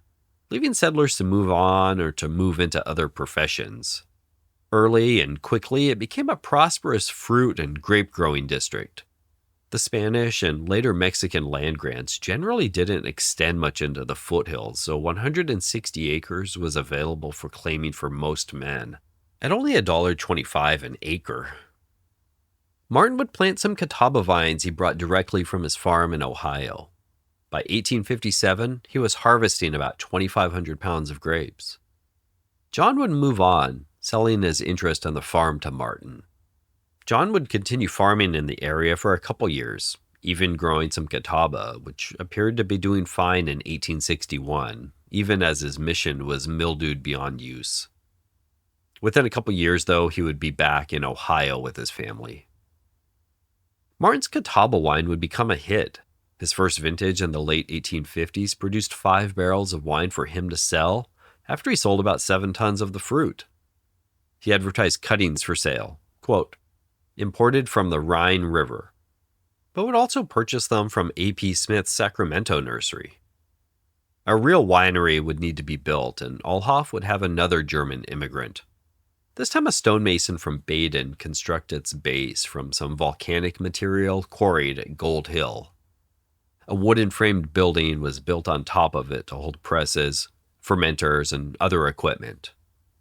leaving settlers to move on or to move into other professions. Early and quickly, it became a prosperous fruit and grape-growing district. The Spanish and later Mexican land grants generally didn't extend much into the foothills, so 160 acres was available for claiming for most men, at only $1.25 an acre. Martin would plant some Catawba vines he brought directly from his farm in Ohio. By 1857, he was harvesting about 2,500 pounds of grapes. John would move on, selling his interest on the farm to Martin. John would continue farming in the area for a couple years, even growing some Catawba, which appeared to be doing fine in 1861, even as his mission was mildewed beyond use. Within a couple years, though, he would be back in Ohio with his family. Martin's Catawba wine would become a hit. His first vintage in the late 1850s produced 5 barrels of wine for him to sell after he sold about 7 tons of the fruit. He advertised cuttings for sale, quote, imported from the Rhine River, but would also purchase them from A.P. Smith's Sacramento nursery. A real winery would need to be built, and Allhoff would have another German immigrant. This time a stonemason from Baden construct its base from some volcanic material quarried at Gold Hill. A wooden-framed building was built on top of it to hold presses, fermenters, and other equipment,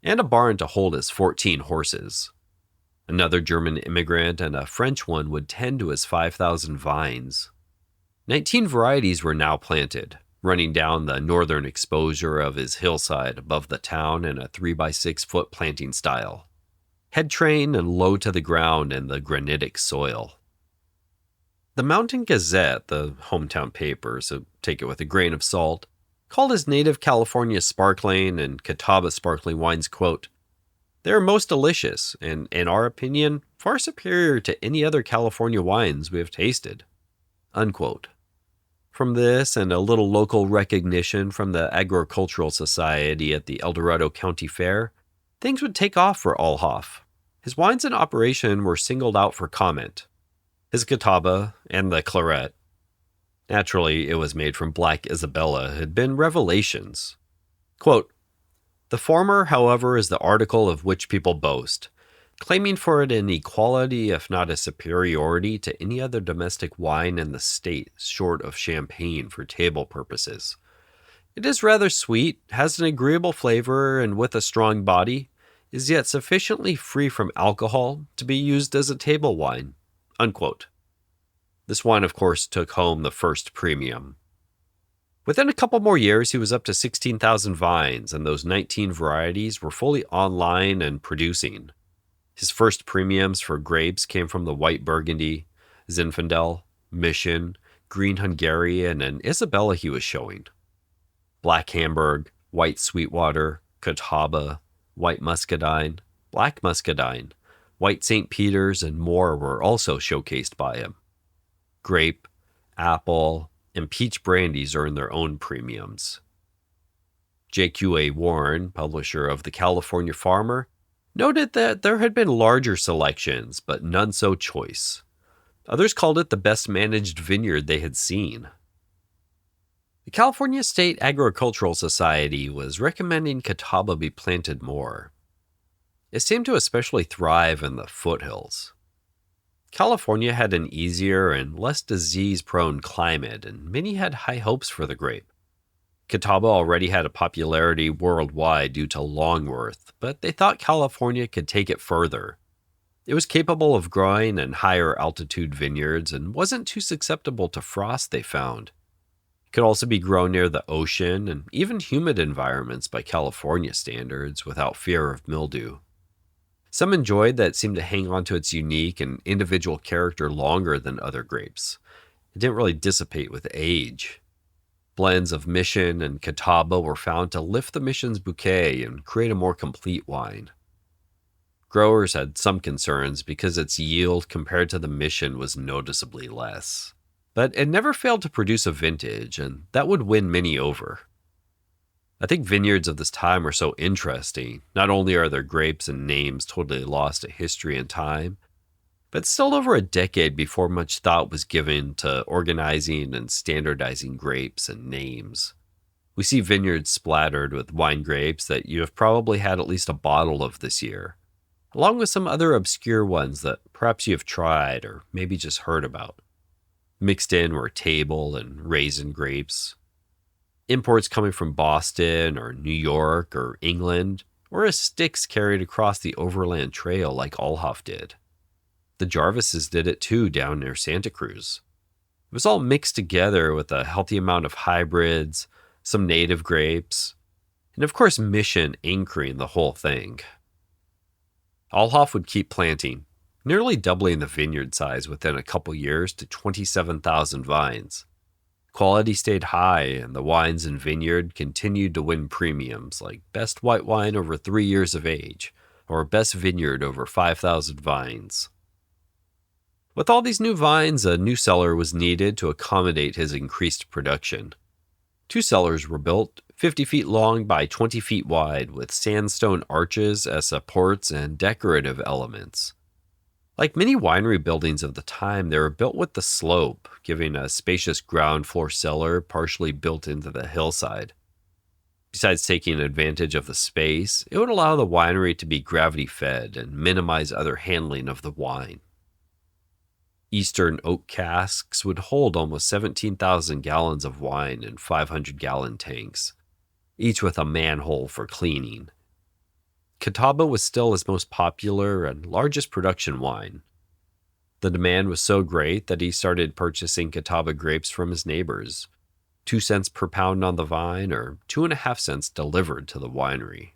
and a barn to hold his 14 horses. Another German immigrant and a French one would tend to his 5,000 vines. 19 varieties were now planted, running down the northern exposure of his hillside above the town in a 3x6 foot planting style, head trained and low to the ground in the granitic soil. The Mountain Gazette, the hometown paper, so take it with a grain of salt, called his native California sparkling and Catawba sparkling wines, quote, they are most delicious and, in our opinion, far superior to any other California wines we have tasted. Unquote. From this and a little local recognition from the Agricultural Society at the El Dorado County Fair, things would take off for Allhoff. His wines in operation were singled out for comment. His Catawba and the Claret. Naturally, it was made from Black Isabella, had been revelations. Quote, the former, however, is the article of which people boast, claiming for it an equality, if not a superiority, to any other domestic wine in the state, short of champagne for table purposes. It is rather sweet, has an agreeable flavor, and with a strong body, is yet sufficiently free from alcohol to be used as a table wine." Unquote. This wine, of course, took home the first premium. Within a couple more years, he was up to 16,000 vines, and those 19 varieties were fully online and producing. His first premiums for grapes came from the White Burgundy, Zinfandel, Mission, Green Hungarian, and Isabella he was showing. Black Hamburg, White Sweetwater, Catawba, White Muscadine, Black Muscadine, White St. Peter's, and more were also showcased by him. Grape, apple, and peach brandies earned their own premiums. J.Q.A. Warren, publisher of The California Farmer, noted that there had been larger selections, but none so choice. Others called it the best managed vineyard they had seen. The California State Agricultural Society was recommending Catawba be planted more. It seemed to especially thrive in the foothills. California had an easier and less disease-prone climate, and many had high hopes for the grape. Catawba already had a popularity worldwide due to Longworth, but they thought California could take it further. It was capable of growing in higher altitude vineyards and wasn't too susceptible to frost, they found. It could also be grown near the ocean and even humid environments by California standards without fear of mildew. Some enjoyed that it seemed to hang on to its unique and individual character longer than other grapes. It didn't really dissipate with age. Blends of Mission and Catawba were found to lift the Mission's bouquet and create a more complete wine. Growers had some concerns because its yield compared to the Mission was noticeably less. But it never failed to produce a vintage, and that would win many over. I think vineyards of this time are so interesting. Not only are their grapes and names totally lost to history and time, but still over a decade before much thought was given to organizing and standardizing grapes and names. We see vineyards splattered with wine grapes that you have probably had at least a bottle of this year, along with some other obscure ones that perhaps you have tried or maybe just heard about. Mixed in were table and raisin grapes. Imports coming from Boston or New York or England, or as sticks carried across the overland trail like Allhoff did. The Jarvises did it too down near Santa Cruz. It was all mixed together with a healthy amount of hybrids, some native grapes, and of course Mission anchoring the whole thing. Allhoff would keep planting, nearly doubling the vineyard size within a couple years to 27,000 vines. Quality stayed high, and the wines in Vineyard continued to win premiums like Best White Wine over 3 years of age, or Best Vineyard over 5,000 vines. With all these new vines, a new cellar was needed to accommodate his increased production. 2 cellars were built, 50 feet long by 20 feet wide, with sandstone arches as supports and decorative elements. Like many winery buildings of the time, they were built with the slope, giving a spacious ground floor cellar partially built into the hillside. Besides taking advantage of the space, it would allow the winery to be gravity-fed and minimize other handling of the wine. Eastern oak casks would hold almost 17,000 gallons of wine in 500-gallon tanks, each with a manhole for cleaning. Catawba was still his most popular and largest production wine. The demand was so great that he started purchasing Catawba grapes from his neighbors, 2 cents per pound on the vine or 2.5 cents delivered to the winery.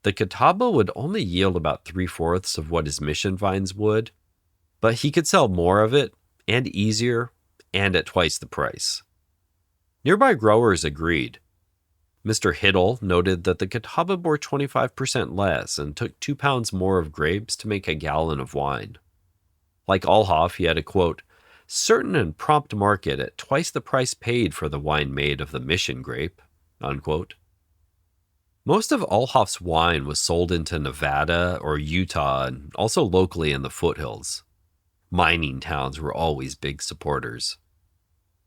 The Catawba would only yield about 3/4 of what his Mission vines would, but he could sell more of it, and easier, and at twice the price. Nearby growers agreed. Mr. Hiddle noted that the Catawba bore 25% less and took 2 pounds more of grapes to make a gallon of wine. Like Allhoff, he had a, quote, certain and prompt market at twice the price paid for the wine made of the Mission grape, unquote. Most of Allhoff's wine was sold into Nevada or Utah and also locally in the foothills. Mining towns were always big supporters.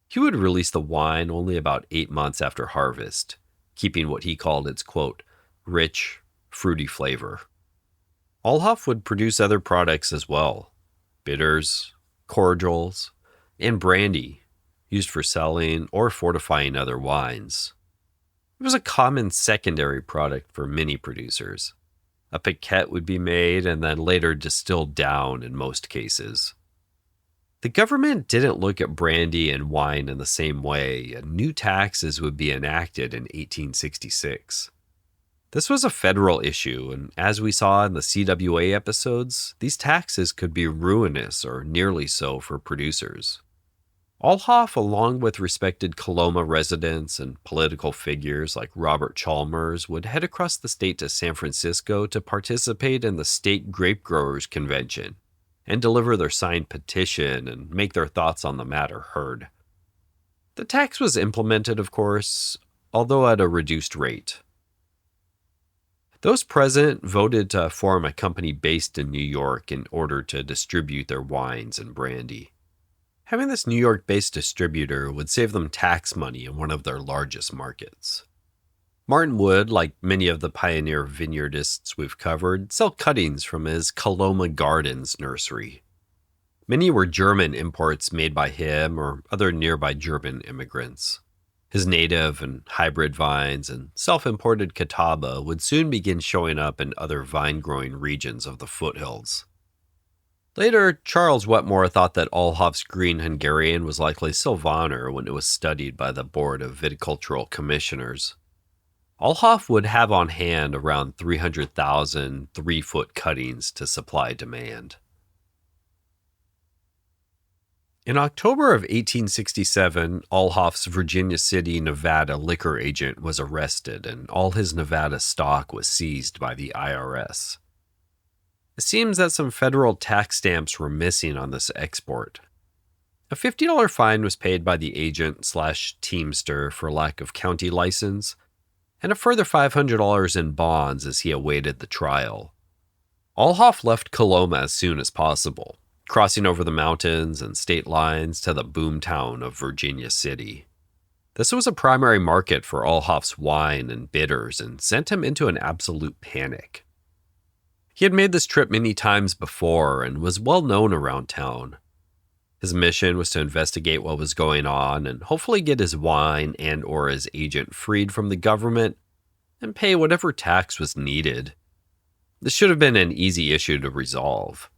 He would release the wine only about 8 months after harvest, keeping what he called its, quote, rich, fruity flavor. Allhoff would produce other products as well, bitters, cordials, and brandy, used for selling or fortifying other wines. It was a common secondary product for many producers. A piquette would be made and then later distilled down in most cases. The government didn't look at brandy and wine in the same way, and new taxes would be enacted in 1866. This was a federal issue, and as we saw in the CWA episodes, these taxes could be ruinous or nearly so for producers. Allhoff, along with respected Coloma residents and political figures like Robert Chalmers, would head across the state to San Francisco to participate in the State Grape Growers Convention and deliver their signed petition and make their thoughts on the matter heard. The tax was implemented, of course, although at a reduced rate. Those present voted to form a company based in New York in order to distribute their wines and brandy. Having this New York-based distributor would save them tax money in one of their largest markets. Martin would, like many of the pioneer vineyardists we've covered, sell cuttings from his Coloma Gardens nursery. Many were German imports made by him or other nearby German immigrants. His native and hybrid vines and self-imported catawba would soon begin showing up in other vine-growing regions of the foothills. Later, Charles Wetmore thought that Allhoff's Green Hungarian was likely Sylvaner when it was studied by the Board of Viticultural Commissioners. Allhoff would have on hand around 300,000 3-foot cuttings to supply demand. In October of 1867, Allhoff's Virginia City, Nevada liquor agent was arrested and all his Nevada stock was seized by the IRS. It seems that some federal tax stamps were missing on this export. A $50 fine was paid by the agent/teamster for lack of county license, and a further $500 in bonds as he awaited the trial. Allhoff left Coloma as soon as possible, crossing over the mountains and state lines to the boomtown of Virginia City. This was a primary market for Allhoff's wine and bitters and sent him into an absolute panic. He had made this trip many times before and was well known around town. His mission was to investigate what was going on and hopefully get his wine and/or his agent freed from the government and pay whatever tax was needed. This should have been an easy issue to resolve.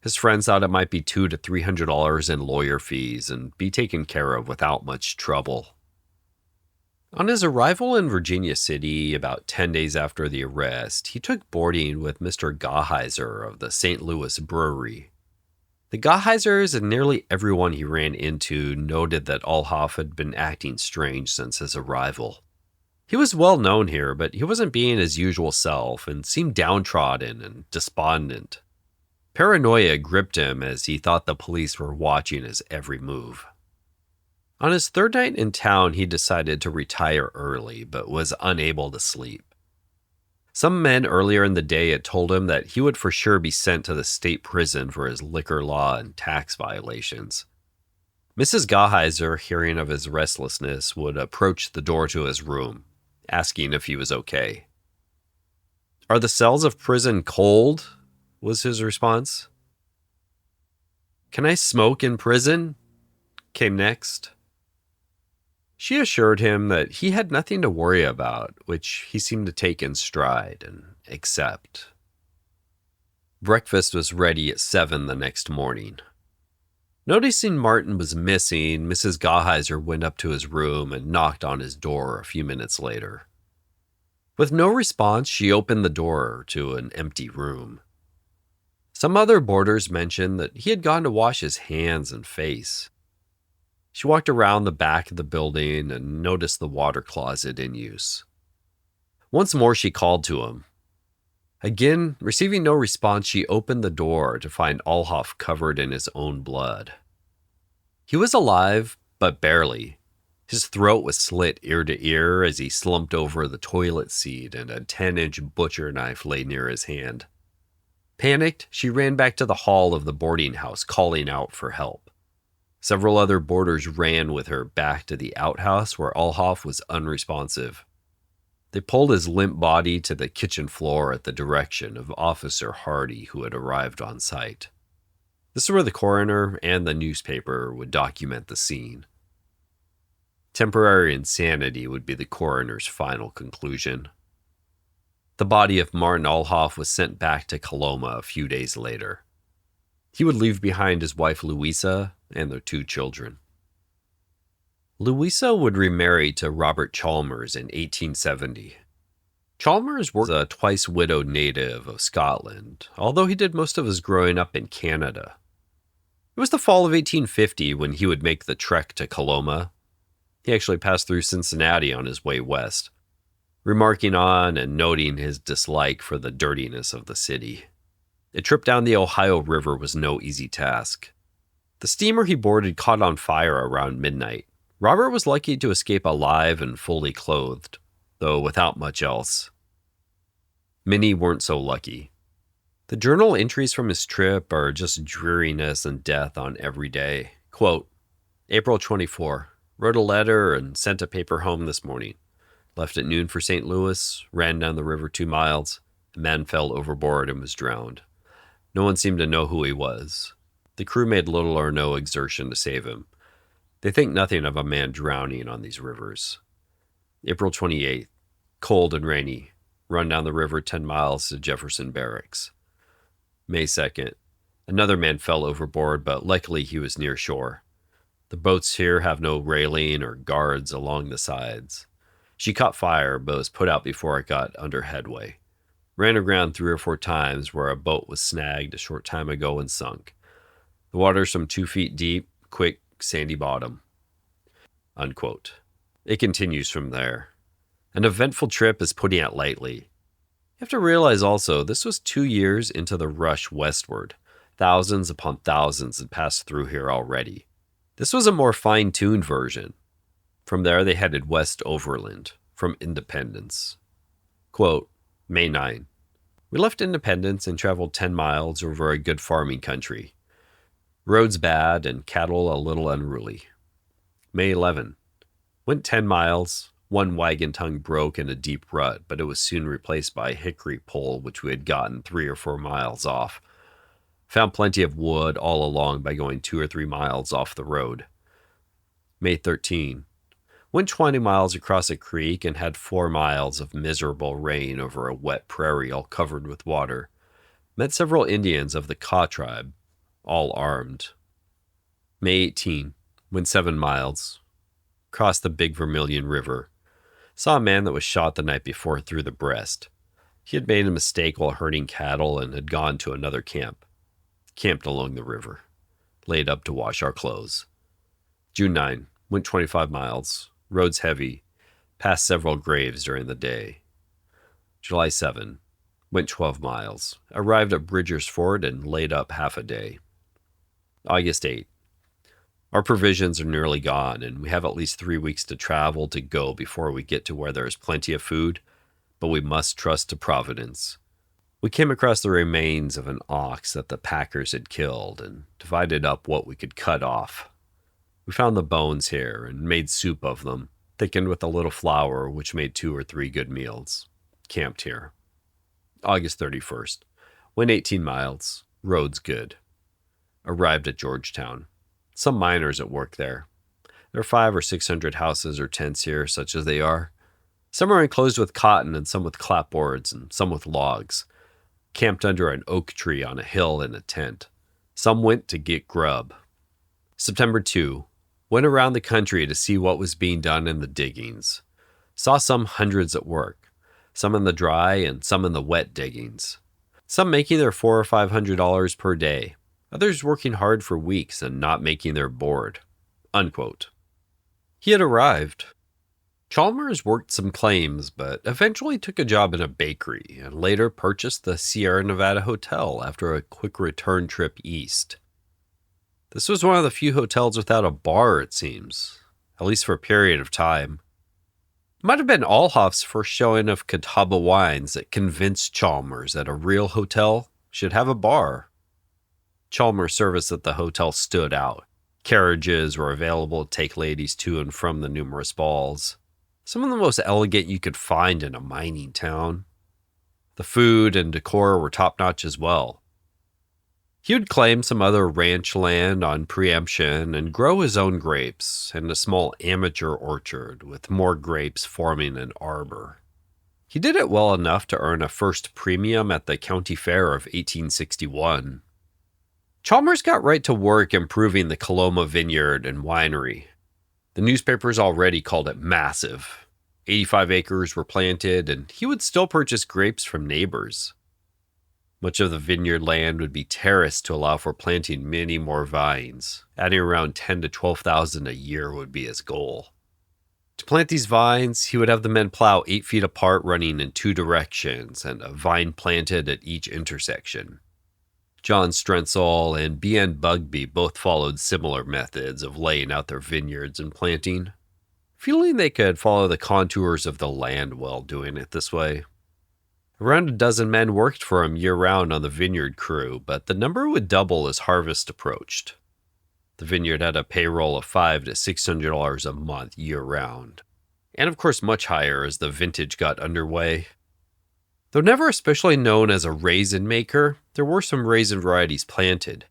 His friends thought it might be $200 to $300 in lawyer fees and be taken care of without much trouble. On his arrival in Virginia City, about 10 days after the arrest, he took boarding with Mr. Gaheiser of the St. Louis Brewery. The Gaheisers and nearly everyone he ran into noted that Allhoff had been acting strange since his arrival. He was well known here, but he wasn't being his usual self and seemed downtrodden and despondent. Paranoia gripped him as he thought the police were watching his every move. On his third night in town, he decided to retire early, but was unable to sleep. Some men earlier in the day had told him that he would for sure be sent to the state prison for his liquor law and tax violations. Mrs. Gaheiser, hearing of his restlessness, would approach the door to his room, asking if he was okay. "Are the cells of prison cold?" was his response. "Can I smoke in prison?" came next. She assured him that he had nothing to worry about, which he seemed to take in stride and accept. Breakfast was ready at 7 the next morning. Noticing Martin was missing, Mrs. Gaheiser went up to his room and knocked on his door a few minutes later. With no response, she opened the door to an empty room. Some other boarders mentioned that he had gone to wash his hands and face. She walked around the back of the building and noticed the water closet in use. Once more she called to him. Again, receiving no response, she opened the door to find Allhoff covered in his own blood. He was alive, but barely. His throat was slit ear to ear as he slumped over the toilet seat and a 10-inch butcher knife lay near his hand. Panicked, she ran back to the hall of the boarding house, calling out for help. Several other boarders ran with her back to the outhouse where Allhoff was unresponsive. They pulled his limp body to the kitchen floor at the direction of Officer Hardy, who had arrived on site. This is where the coroner and the newspaper would document the scene. Temporary insanity would be the coroner's final conclusion. The body of Martin Allhoff was sent back to Coloma a few days later. He would leave behind his wife Louisa and their 2 children. Louisa would remarry to Robert Chalmers in 1870. Chalmers was a twice-widowed native of Scotland, although he did most of his growing up in Canada. It was the fall of 1850 when he would make the trek to Coloma. He actually passed through Cincinnati on his way west, remarking on and noting his dislike for the dirtiness of the city. A trip down the Ohio River was no easy task. The steamer he boarded caught on fire around midnight. Robert was lucky to escape alive and fully clothed, though without much else. Many weren't so lucky. The journal entries from his trip are just dreariness and death on every day. Quote, April 24. Wrote a letter and sent a paper home this morning. Left at noon for St. Louis, ran down the river 2 miles. A man fell overboard and was drowned. No one seemed to know who he was. The crew made little or no exertion to save him. They think nothing of a man drowning on these rivers. April 28th. Cold and rainy. Run down the river 10 miles to Jefferson Barracks. May 2nd. Another man fell overboard, but luckily he was near shore. The boats here have no railing or guards along the sides. She caught fire, but was put out before it got under headway. Ran aground 3 or 4 times where a boat was snagged a short time ago and sunk. The water's some 2 feet deep, quick, sandy bottom. Unquote. It continues from there. An eventful trip is putting it lightly. You have to realize also, this was 2 years into the rush westward. Thousands upon thousands had passed through here already. This was a more fine-tuned version. From there, they headed west overland, from Independence. Quote, May 9. We left Independence and traveled 10 miles over a good farming country. Roads bad and cattle a little unruly. May 11. Went 10 miles. 1 wagon tongue broke in a deep rut, but it was soon replaced by a hickory pole which we had gotten 3 or 4 miles off. Found plenty of wood all along by going 2 or 3 miles off the road. May 13. Went 20 miles across a creek and had 4 miles of miserable rain over a wet prairie all covered with water. Met several Indians of the Kaw tribe, all armed. May 18. Went 7 miles. Crossed the Big Vermilion River. Saw a man that was shot the night before through the breast. He had made a mistake while herding cattle and had gone to another camp. Camped along the river. Laid up to wash our clothes. June 9. Went 25 miles. Roads heavy. Passed several graves during the day. July 7. Went 12 miles. Arrived at Bridger's Fort and laid up half a day. August 8. Our provisions are nearly gone, and we have at least 3 weeks to travel to go before we get to where there is plenty of food, but we must trust to Providence. We came across the remains of an ox that the packers had killed and divided up what we could cut off. We found the bones here and made soup of them, thickened with a little flour, which made 2 or 3 good meals. Camped here. August 31st. Went 18 miles. Roads good. Arrived at Georgetown. Some miners at work there. There are 500 or 600 houses or tents here, such as they are. Some are enclosed with cotton and some with clapboards and some with logs. Camped under an oak tree on a hill in a tent. Some went to get grub. September 2. Went around the country to see what was being done in the diggings. Saw some hundreds at work. Some in the dry and some in the wet diggings. Some making their $400 or $500 per day. Others working hard for weeks and not making their board. Unquote. He had arrived. Chalmers worked some claims, but eventually took a job in a bakery and later purchased the Sierra Nevada Hotel after a quick return trip east. This was one of the few hotels without a bar, it seems, at least for a period of time. It might have been Allhoff's first showing of Catawba wines that convinced Chalmers that a real hotel should have a bar. Chalmers' service at the hotel stood out. Carriages were available to take ladies to and from the numerous balls. Some of the most elegant you could find in a mining town. The food and decor were top-notch as well. He would claim some other ranch land on preemption and grow his own grapes in a small amateur orchard with more grapes forming an arbor. He did it well enough to earn a first premium at the county fair of 1861. Chalmers got right to work improving the Coloma Vineyard and Winery. The newspapers already called it massive. 85 acres were planted, and he would still purchase grapes from neighbors. Much of the vineyard land would be terraced to allow for planting many more vines. Adding around 10 to 12,000 a year would be his goal. To plant these vines, he would have the men plow 8 feet apart running in 2 directions and a vine planted at each intersection. John Strentzel and B.N. Bugbee both followed similar methods of laying out their vineyards and planting, feeling they could follow the contours of the land while doing it this way. Around a dozen men worked for him year-round on the vineyard crew, but the number would double as harvest approached. The vineyard had a payroll of $500 to $600 a month year-round, and of course much higher as the vintage got underway. Though never especially known as a raisin maker, there were some raisin varieties planted.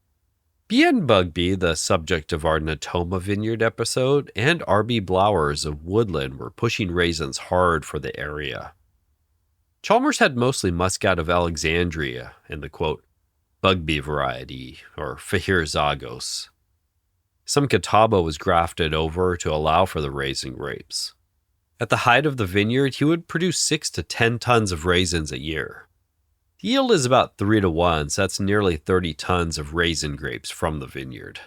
B.N. Bugbee, the subject of our Natoma Vineyard episode, and R.B. Blowers of Woodland were pushing raisins hard for the area. Chalmers had mostly Muscat of Alexandria and the, quote, Bugbee variety, or Fahir Zagos. Some Catawba was grafted over to allow for the raisin grapes. At the height of the vineyard, he would produce 6 to 10 tons of raisins a year. The yield is about 3 to 1, so that's nearly 30 tons of raisin grapes from the vineyard.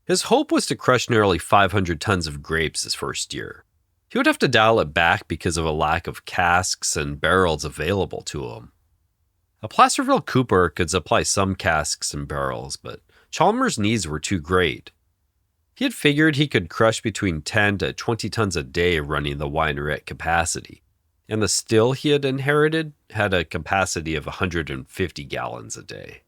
His hope was to crush nearly 500 tons of grapes his first year. He would have to dial it back because of a lack of casks and barrels available to him. A Placerville cooper could supply some casks and barrels, but Chalmers' needs were too great. He had figured he could crush between 10 to 20 tons a day running the winery at capacity, and the still he had inherited had a capacity of 150 gallons a day.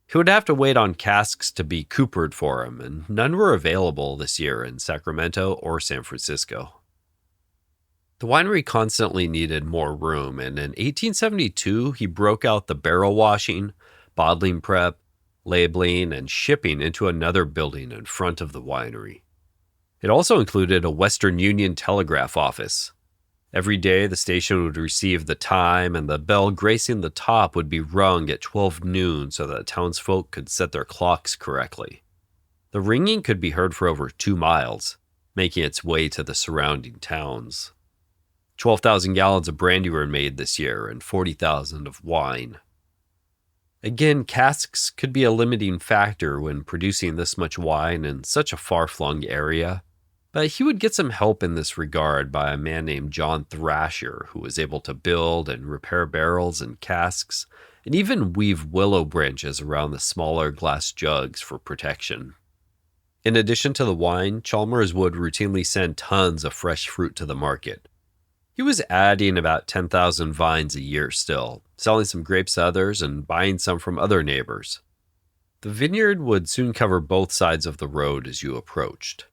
He would have to wait on casks to be coopered for him, and none were available this year in Sacramento or San Francisco. The winery constantly needed more room, and in 1872 he broke out the barrel washing, bottling prep, labeling, and shipping into another building in front of the winery. It also included a Western Union telegraph office. Every day the station would receive the time, and the bell gracing the top would be rung at 12 noon so that townsfolk could set their clocks correctly. The ringing could be heard for over 2 miles, making its way to the surrounding towns. 12,000 gallons of brandy were made this year and 40,000 of wine. Again, casks could be a limiting factor when producing this much wine in such a far-flung area, but he would get some help in this regard by a man named John Thrasher, who was able to build and repair barrels and casks, and even weave willow branches around the smaller glass jugs for protection. In addition to the wine, Chalmers would routinely send tons of fresh fruit to the market. He was adding about 10,000 vines a year still, selling some grapes to others and buying some from other neighbors. The vineyard would soon cover both sides of the road as you approached.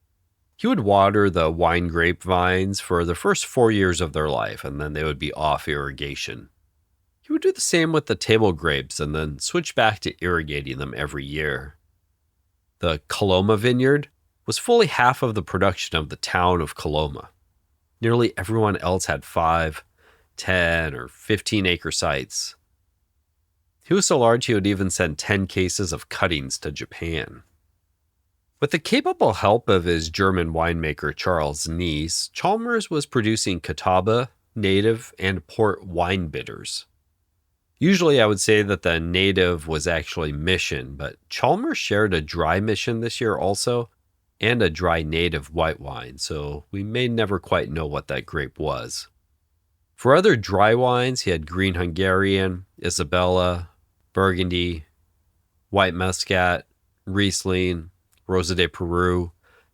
He would water the wine grape vines for the first 4 years of their life, and then they would be off irrigation. He would do the same with the table grapes and then switch back to irrigating them every year. The Coloma Vineyard was fully half of the production of the town of Coloma. Nearly everyone else had 5, 10, or 15-acre sites. He was so large he would even send 10 cases of cuttings to Japan. With the capable help of his German winemaker Charles Nice, Chalmers was producing Catawba, native, and port wine bitters. Usually I would say that the native was actually Mission, but Chalmers shared a dry Mission this year also, and a dry native white wine, so we may never quite know what that grape was. For other dry wines, he had Green Hungarian, Isabella, Burgundy, White Muscat, Riesling, Rosa de Peru,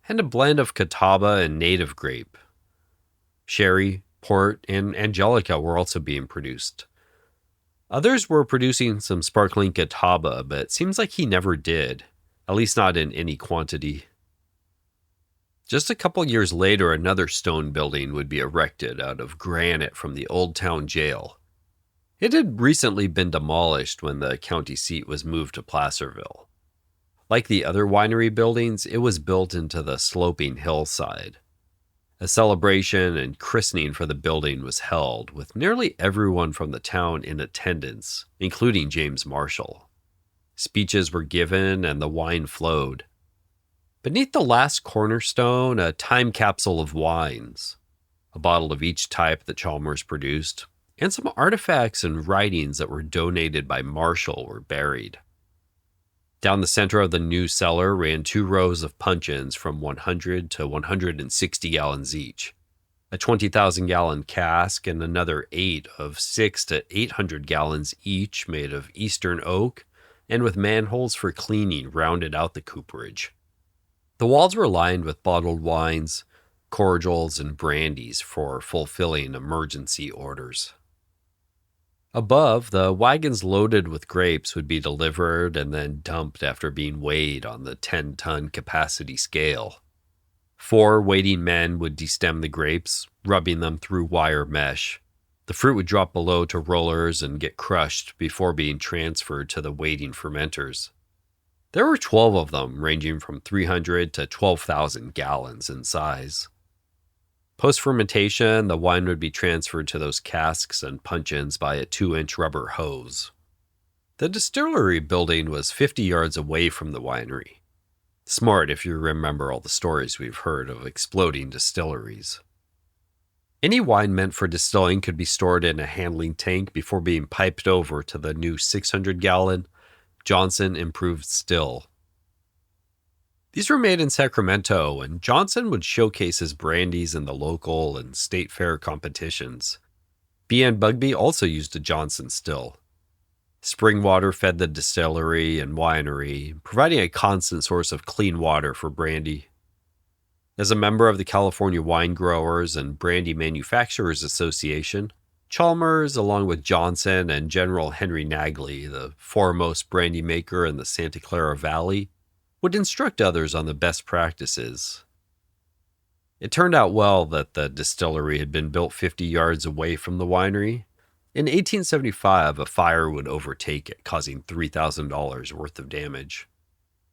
and a blend of Catawba and native grape. Sherry, port, and Angelica were also being produced. Others were producing some sparkling Catawba, but it seems like he never did, at least not in any quantity. Just a couple years later, another stone building would be erected out of granite from the Old Town Jail. It had recently been demolished when the county seat was moved to Placerville. Like the other winery buildings, it was built into the sloping hillside. A celebration and christening for the building was held, with nearly everyone from the town in attendance, including James Marshall. Speeches were given and the wine flowed. Beneath the last cornerstone, a time capsule of wines, a bottle of each type that Chalmers produced, and some artifacts and writings that were donated by Marshall were buried. Down the center of the new cellar ran 2 rows of puncheons from 100 to 160 gallons each, a 20,000-gallon cask, and another 8 of 6 to 800 gallons each made of eastern oak and with manholes for cleaning rounded out the cooperage. The walls were lined with bottled wines, cordials, and brandies for fulfilling emergency orders. Above, the wagons loaded with grapes would be delivered and then dumped after being weighed on the 10-ton capacity scale. 4 waiting men would destem the grapes, rubbing them through wire mesh. The fruit would drop below to rollers and get crushed before being transferred to the waiting fermenters. There were 12 of them, ranging from 300 to 12,000 gallons in size. Post-fermentation, the wine would be transferred to those casks and puncheons by a 2-inch rubber hose. The distillery building was 50 yards away from the winery. Smart if you remember all the stories we've heard of exploding distilleries. Any wine meant for distilling could be stored in a handling tank before being piped over to the new 600-gallon Johnson Improved Still. These were made in Sacramento, and Johnson would showcase his brandies in the local and state fair competitions. B.N. Bugbee also used a Johnson still. Spring water fed the distillery and winery, providing a constant source of clean water for brandy. As a member of the California Wine Growers and Brandy Manufacturers Association, Chalmers, along with Johnson and General Henry Nagley, the foremost brandy maker in the Santa Clara Valley, would instruct others on the best practices. It turned out well that the distillery had been built 50 yards away from the winery. In 1875, a fire would overtake it, causing $3,000 worth of damage.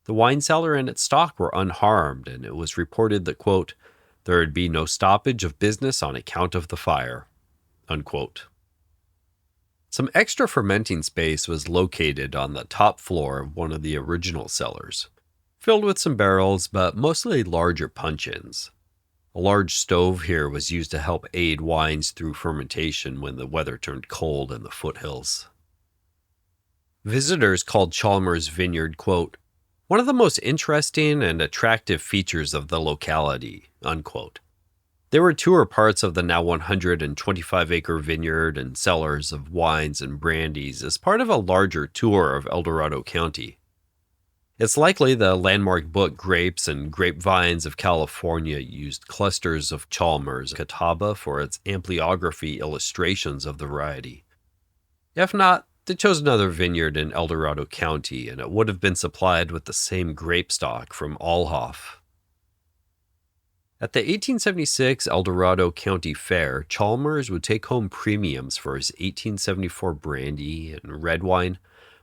The wine cellar and its stock were unharmed, and it was reported that, quote, there would be no stoppage of business on account of the fire, unquote. Some extra fermenting space was located on the top floor of one of the original cellars, filled with some barrels, but mostly larger puncheons. A large stove here was used to help aid wines through fermentation when the weather turned cold in the foothills. Visitors called Chalmers Vineyard, quote, one of the most interesting and attractive features of the locality, unquote. They were tour parts of the now 125-acre vineyard and cellars of wines and brandies as part of a larger tour of El Dorado County. It's likely the landmark book Grapes and Grapevines of California used clusters of Chalmers Catawba for its ampliography illustrations of the variety. If not, they chose another vineyard in El Dorado County, and it would have been supplied with the same grape stock from Allhoff. At the 1876 El Dorado County Fair, Chalmers would take home premiums for his 1874 brandy and red wine,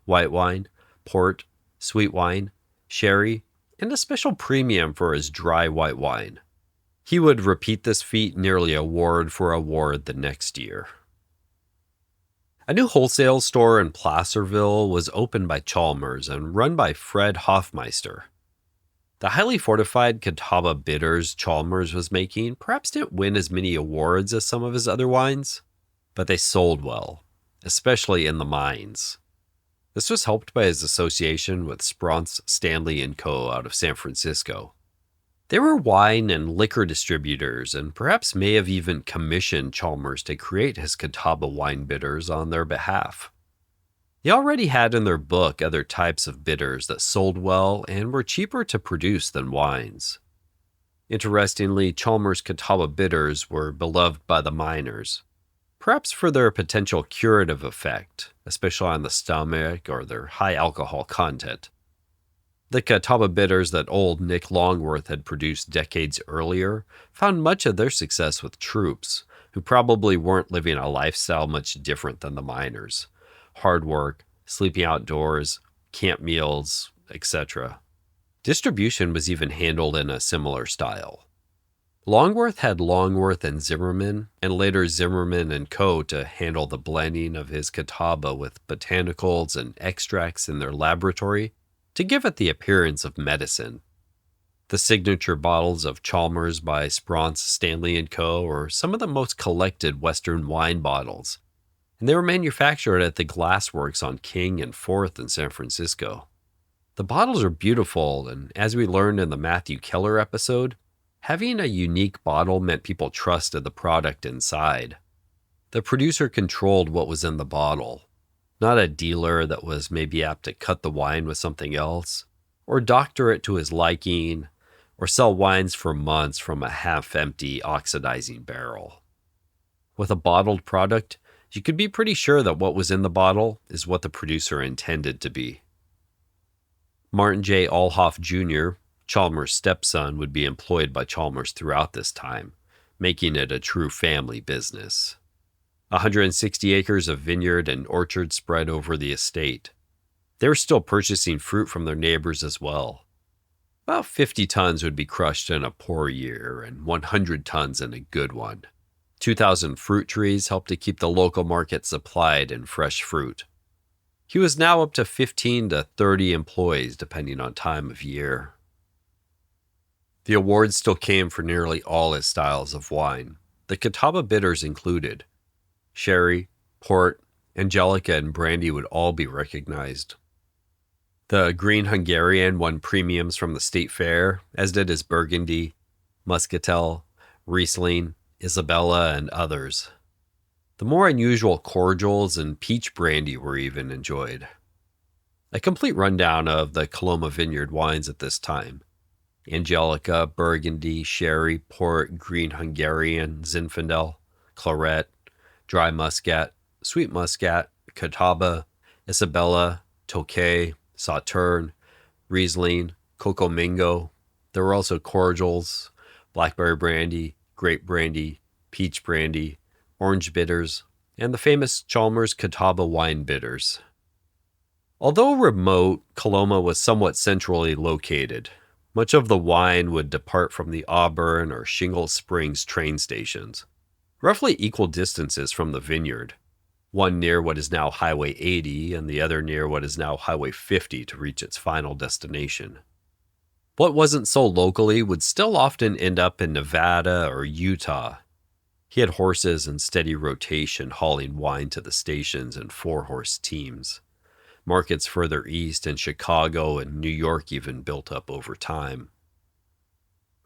white wine, port, sweet wine, sherry, and a special premium for his dry white wine. He would repeat this feat nearly award for award the next year. A new wholesale store in Placerville was opened by Chalmers and run by Fred Hoffmeister. The highly fortified Catawba bitters Chalmers was making perhaps didn't win as many awards as some of his other wines, but they sold well, especially in the mines. This was helped by his association with Spronce, Stanley & Co. out of San Francisco. They were wine and liquor distributors and perhaps may have even commissioned Chalmers to create his Catawba wine bitters on their behalf. They already had in their book other types of bitters that sold well and were cheaper to produce than wines. Interestingly, Chalmers Catawba bitters were beloved by the miners, perhaps for their potential curative effect, especially on the stomach or their high alcohol content. The Catawba bitters that old Nick Longworth had produced decades earlier found much of their success with troops, who probably weren't living a lifestyle much different than the miners. Hard work, sleeping outdoors, camp meals, etc. Distribution was even handled in a similar style. Longworth had Longworth and Zimmerman, and later Zimmerman and Co. to handle the blending of his catawba with botanicals and extracts in their laboratory to give it the appearance of medicine. The signature bottles of Chalmers by Spronce, Stanley & Co. are some of the most collected Western wine bottles, and they were manufactured at the Glassworks on King and 4th in San Francisco. The bottles are beautiful, and as we learned in the Matthew Keller episode, having a unique bottle meant people trusted the product inside. The producer controlled what was in the bottle, not a dealer that was maybe apt to cut the wine with something else, or doctor it to his liking, or sell wines for months from a half-empty oxidizing barrel. With a bottled product, you could be pretty sure that what was in the bottle is what the producer intended to be. Martin J. Allhoff Jr., Chalmers' stepson, would be employed by Chalmers throughout this time, making it a true family business. 160 acres of vineyard and orchard spread over the estate. They were still purchasing fruit from their neighbors as well. About 50 tons would be crushed in a poor year and 100 tons in a good one. 2,000 fruit trees helped to keep the local market supplied in fresh fruit. He was now up to 15 to 30 employees depending on time of year. The awards still came for nearly all his styles of wine, the Catawba bitters included. Sherry, port, Angelica, and brandy would all be recognized. The Green Hungarian won premiums from the state fair, as did his Burgundy, Muscatel, Riesling, Isabella, and others. The more unusual cordials and peach brandy were even enjoyed. A complete rundown of the Coloma Vineyard wines at this time: Angelica, Burgundy, Sherry, Port, Green Hungarian, Zinfandel, Claret, Dry Muscat, Sweet Muscat, Catawba, Isabella, Tokay, Sauterne, Riesling, Cocoa Mingo. There were also cordials, blackberry brandy, grape brandy, peach brandy, orange bitters, and the famous Chalmers Catawba wine bitters. Although remote, Coloma was somewhat centrally located. Much of the wine would depart from the Auburn or Shingle Springs train stations, roughly equal distances from the vineyard, one near what is now Highway 80 and the other near what is now Highway 50 to reach its final destination. What wasn't sold locally would still often end up in Nevada or Utah. He had horses in steady rotation hauling wine to the stations in 4-horse teams. Markets further east in Chicago and New York even built up over time.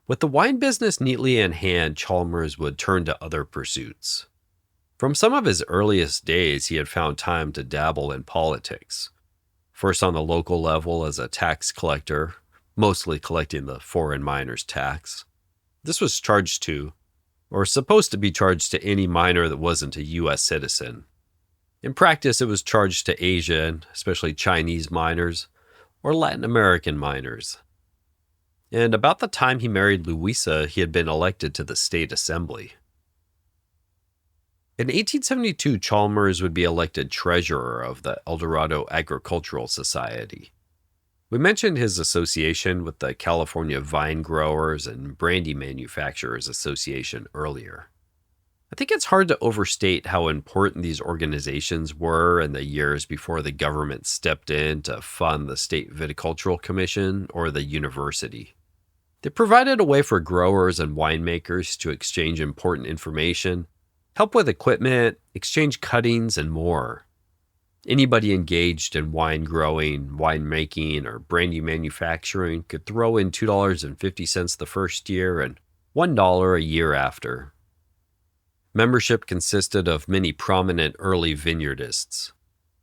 With the wine business neatly in hand, Chalmers would turn to other pursuits. From some of his earliest days, he had found time to dabble in politics. First on the local level as a tax collector, mostly collecting the foreign miners' tax. This was charged to, or supposed to be charged to, any miner that wasn't a U.S. citizen. In practice, it was charged to Asian, especially Chinese miners, or Latin American miners. And about the time he married Louisa, he had been elected to the state assembly. In 1872, Chalmers would be elected treasurer of the Eldorado Agricultural Society. We mentioned his association with the California Vine Growers and Brandy Manufacturers Association earlier. I think it's hard to overstate how important these organizations were in the years before the government stepped in to fund the State Viticultural Commission or the university. They provided a way for growers and winemakers to exchange important information, help with equipment, exchange cuttings, and more. Anybody engaged in wine growing, winemaking, or brandy manufacturing could throw in $2.50 the first year and $1 a year after. Membership consisted of many prominent early vineyardists: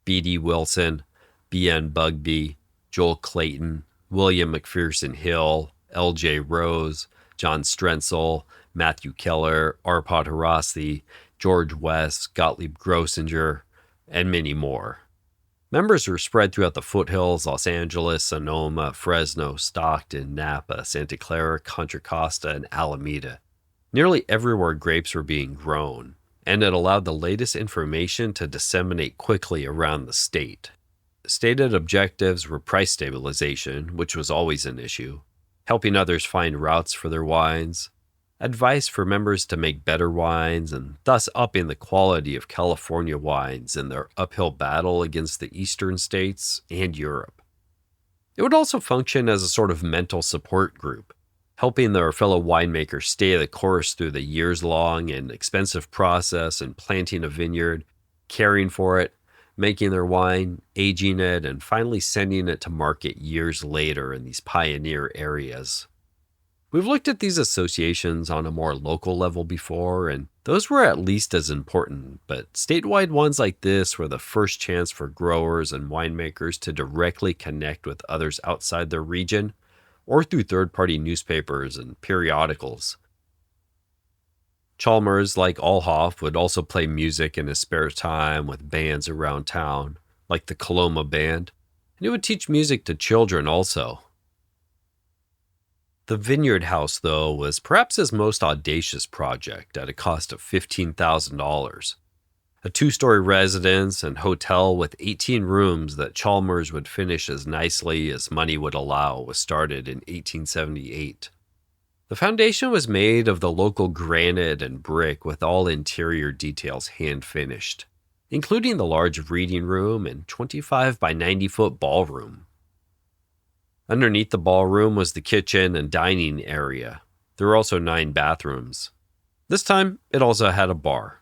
B.D. Wilson, B.N. Bugbee, Joel Clayton, William McPherson Hill, L.J. Rose, John Strentzel, Matthew Keller, Arpad Harasi, George West, Gottlieb Grossinger, and many more. Members were spread throughout the foothills: Los Angeles, Sonoma, Fresno, Stockton, Napa, Santa Clara, Contra Costa, and Alameda. Nearly everywhere grapes were being grown, and it allowed the latest information to disseminate quickly around the state. Stated objectives were price stabilization, which was always an issue, helping others find routes for their wines, advice for members to make better wines and thus upping the quality of California wines in their uphill battle against the eastern states and Europe. It would also function as a sort of mental support group, helping their fellow winemakers stay the course through the years-long and expensive process in planting a vineyard, caring for it, making their wine, aging it, and finally sending it to market years later in these pioneer areas. We've looked at these associations on a more local level before, and those were at least as important, but statewide ones like this were the first chance for growers and winemakers to directly connect with others outside their region, or through third-party newspapers and periodicals. Chalmers, like Allhoff, would also play music in his spare time with bands around town, like the Coloma band, and he would teach music to children also. The Vineyard House, though, was perhaps his most audacious project at a cost of $15,000. A two-story residence and hotel with 18 rooms that Chalmers would finish as nicely as money would allow was started in 1878. The foundation was made of the local granite and brick with all interior details hand-finished, including the large reading room and 25 by 90-foot ballroom. Underneath the ballroom was the kitchen and dining area. There were also 9 bathrooms. This time, it also had a bar.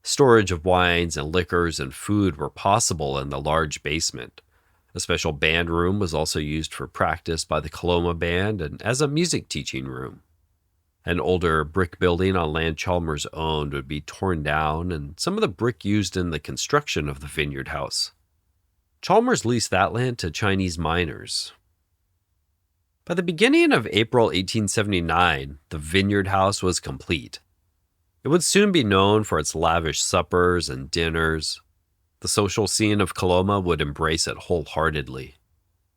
Storage of wines and liquors and food were possible in the large basement. A special band room was also used for practice by the Coloma band and as a music teaching room. An older brick building on land Chalmers owned would be torn down, and some of the brick used in the construction of the Vineyard House. Chalmers leased that land to Chinese miners. By the beginning of April 1879, the Vineyard House was complete. It would soon be known for its lavish suppers and dinners. The social scene of Coloma would embrace it wholeheartedly.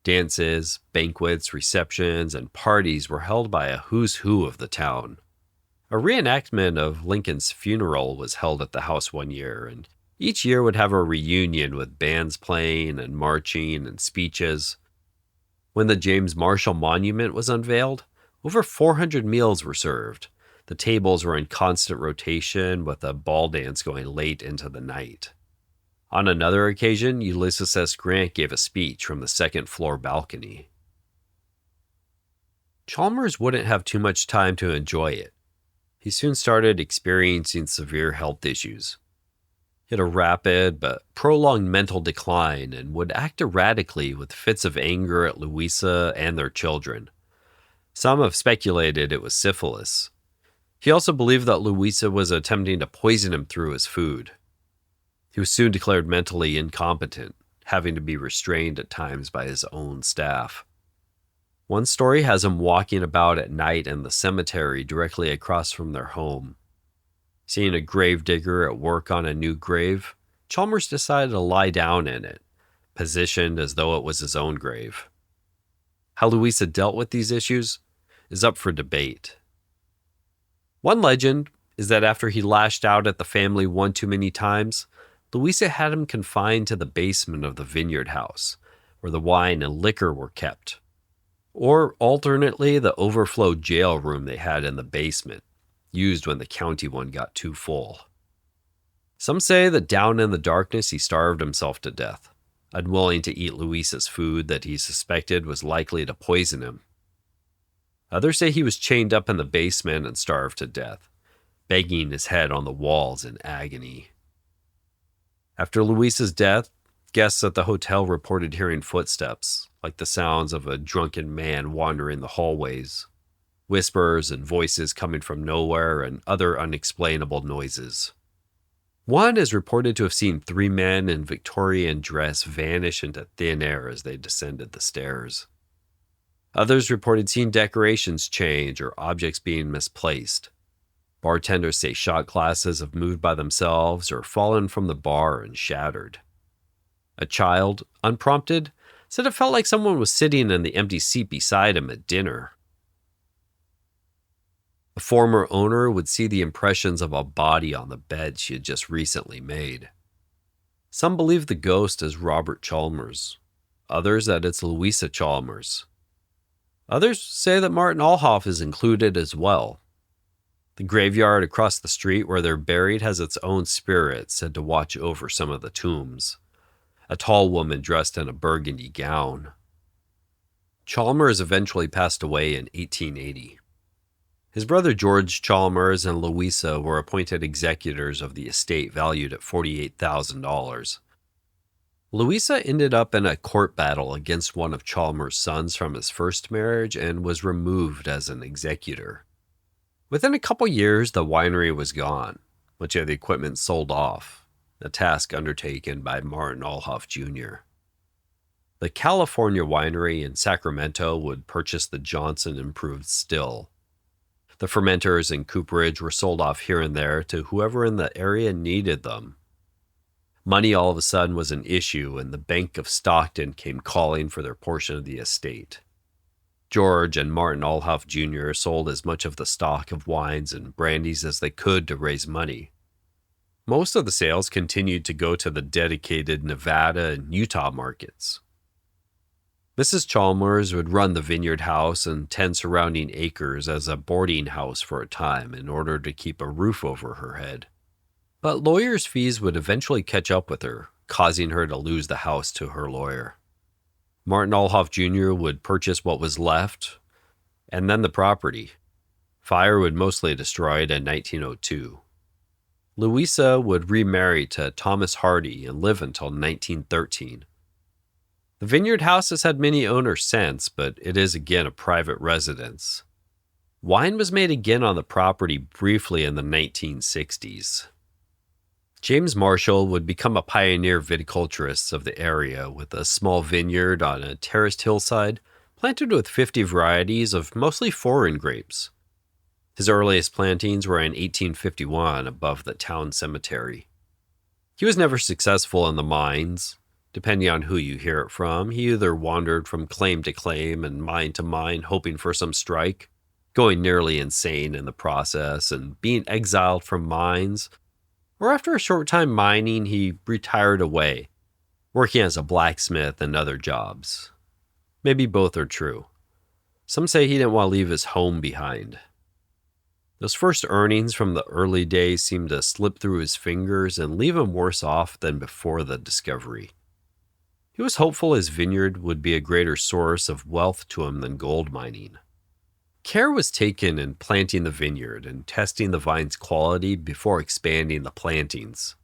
Dances, banquets, receptions, and parties were held by a who's who of the town. A reenactment of Lincoln's funeral was held at the house one year, and each year would have a reunion with bands playing and marching and speeches. When the James Marshall Monument was unveiled, over 400 meals were served. The tables were in constant rotation, with a ball dance going late into the night. On another occasion, Ulysses S. Grant gave a speech from the second-floor balcony. Chalmers wouldn't have too much time to enjoy it. He soon started experiencing severe health issues. He had a rapid but prolonged mental decline and would act erratically with fits of anger at Louisa and their children. Some have speculated it was syphilis. He also believed that Louisa was attempting to poison him through his food. He was soon declared mentally incompetent, having to be restrained at times by his own staff. One story has him walking about at night in the cemetery directly across from their home. Seeing a gravedigger at work on a new grave, Chalmers decided to lie down in it, positioned as though it was his own grave. How Louisa dealt with these issues is up for debate. One legend is that after he lashed out at the family one too many times, Louisa had him confined to the basement of the Vineyard House, where the wine and liquor were kept, or alternately the overflow jail room they had in the basement, used when the county one got too full. Some say that down in the darkness he starved himself to death, unwilling to eat Louisa's food that he suspected was likely to poison him. Others say he was chained up in the basement and starved to death, banging his head on the walls in agony. After Louisa's death, guests at the hotel reported hearing footsteps, like the sounds of a drunken man wandering the hallways, whispers and voices coming from nowhere, and other unexplainable noises. One is reported to have seen 3 men in Victorian dress vanish into thin air as they descended the stairs. Others reported seeing decorations change or objects being misplaced. Bartenders say shot glasses have moved by themselves or fallen from the bar and shattered. A child, unprompted, said it felt like someone was sitting in the empty seat beside him at dinner. A former owner would see the impressions of a body on the bed she had just recently made. Some believe the ghost is Robert Chalmers, others that it's Louisa Chalmers. Others say that Martin Allhoff is included as well. The graveyard across the street where they're buried has its own spirit said to watch over some of the tombs. A tall woman dressed in a burgundy gown. Chalmers eventually passed away in 1880. His brother George Chalmers and Louisa were appointed executors of the estate valued at $48,000. Louisa ended up in a court battle against one of Chalmers' sons from his first marriage and was removed as an executor. Within a couple years, the winery was gone, much of the equipment sold off, a task undertaken by Martin Allhoff Jr. The California Winery in Sacramento would purchase the Johnson improved still. The fermenters and cooperage were sold off here and there to whoever in the area needed them. Money all of a sudden was an issue, and the Bank of Stockton came calling for their portion of the estate. George and Martin Allhoff Jr. sold as much of the stock of wines and brandies as they could to raise money. Most of the sales continued to go to the dedicated Nevada and Utah markets. Mrs. Chalmers would run the Vineyard house and 10 surrounding acres as a boarding house for a time in order to keep a roof over her head. But lawyers' fees would eventually catch up with her, causing her to lose the house to her lawyer. Martin Allhoff Jr. would purchase what was left, and then the property. Fire would mostly destroy it in 1902. Louisa would remarry to Thomas Hardy and live until 1913. The Vineyard house has had many owners since, but it is again a private residence. Wine was made again on the property briefly in the 1960s. James Marshall would become a pioneer viticulturist of the area with a small vineyard on a terraced hillside planted with 50 varieties of mostly foreign grapes. His earliest plantings were in 1851 above the town cemetery. He was never successful in the mines. Depending on who you hear it from, he either wandered from claim to claim and mine to mine hoping for some strike, going nearly insane in the process and being exiled from mines, or after a short time mining, he retired away, working as a blacksmith and other jobs. Maybe both are true. Some say he didn't want to leave his home behind. Those first earnings from the early days seemed to slip through his fingers and leave him worse off than before the discovery. He was hopeful his vineyard would be a greater source of wealth to him than gold mining. Care was taken in planting the vineyard and testing the vine's quality before expanding the plantings.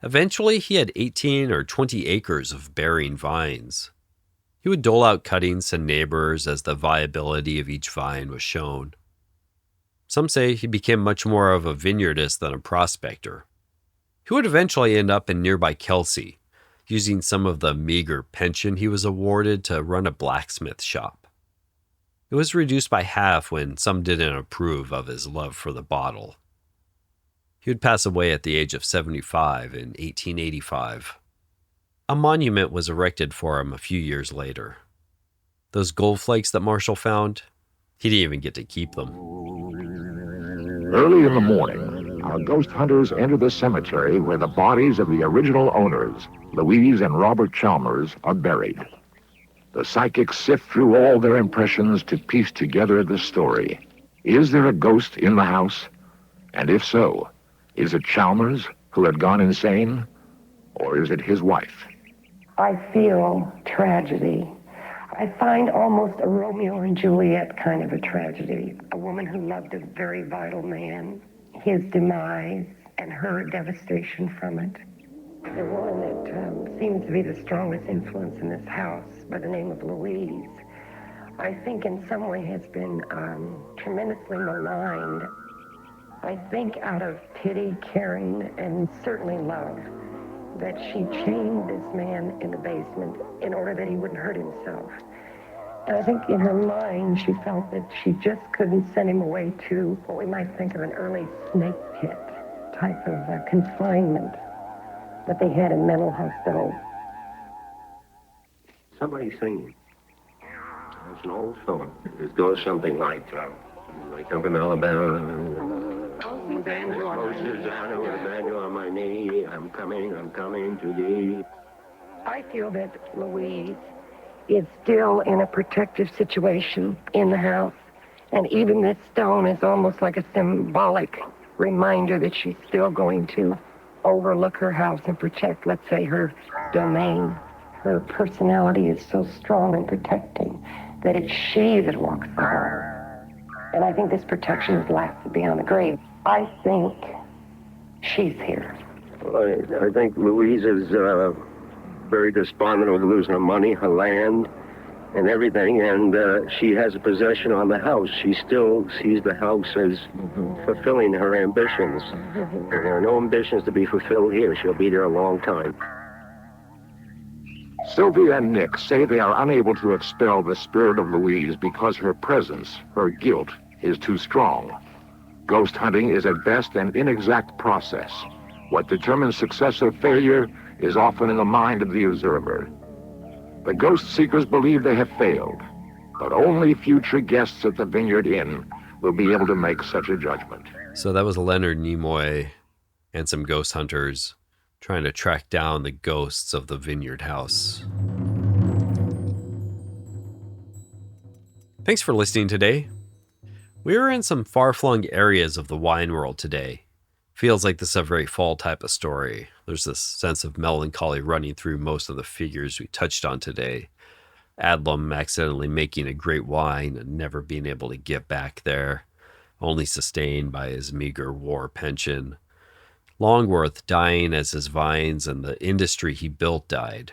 Eventually, he had 18 or 20 acres of bearing vines. He would dole out cuttings to neighbors as the viability of each vine was shown. Some say he became much more of a vineyardist than a prospector. He would eventually end up in nearby Kelsey, using some of the meager pension he was awarded to run a blacksmith shop. It was reduced by half when some didn't approve of his love for the bottle. He would pass away at the age of 75 in 1885. A monument was erected for him a few years later. Those gold flakes that Marshall found, he didn't even get to keep them. Early in the morning, our ghost hunters enter the cemetery where the bodies of the original owners, Louise and Robert Chalmers, are buried. The psychics sift through all their impressions to piece together the story. Is there a ghost in the house? And if so, is it Chalmers who had gone insane? Or is it his wife? I feel tragedy. I find almost a Romeo and Juliet kind of a tragedy. A woman who loved a very vital man, his demise, and her devastation from it. The woman that seems to be the strongest influence in this house, by the name of Louise, I think in some way has been tremendously maligned. I think out of pity, caring, and certainly love, that she chained this man in the basement in order that he wouldn't hurt himself. And I think in her mind, she felt that she just couldn't send him away to what we might think of an early snake pit type of confinement that they had in mental hospitals. Somebody singing. It's an old song. It goes something like up in Alabama. Banjo on my knee. I'm coming to thee. I feel that Louise is still in a protective situation in the house, And even this stone is almost like a symbolic reminder that she's still going to overlook her house and protect, let's say, her domain. Her personality is so strong and protecting that it's she that walks the home. And I think this protection has lasted beyond the grave. I think she's here. Well, I think Louise is very despondent with losing her money, her land, and everything, and she has a possession on the house. She still sees the house as fulfilling her ambitions. There are no ambitions to be fulfilled here. She'll be there a long time. Sylvia and Nick say they are unable to expel the spirit of Louise because her presence, her guilt, is too strong. Ghost hunting is at best an inexact process. What determines success or failure is often in the mind of the observer. The ghost seekers believe they have failed, but only future guests at the Vineyard Inn will be able to make such a judgment. So that was Leonard Nimoy and some ghost hunters trying to track down the ghosts of the Vineyard House. Thanks for listening today. We are in some far-flung areas of the wine world today. Feels like this is a very fall type of story. There's this sense of melancholy running through most of the figures we touched on today. Adlum accidentally making a great wine and never being able to get back there, only sustained by his meager war pension. Longworth dying as his vines and the industry he built died.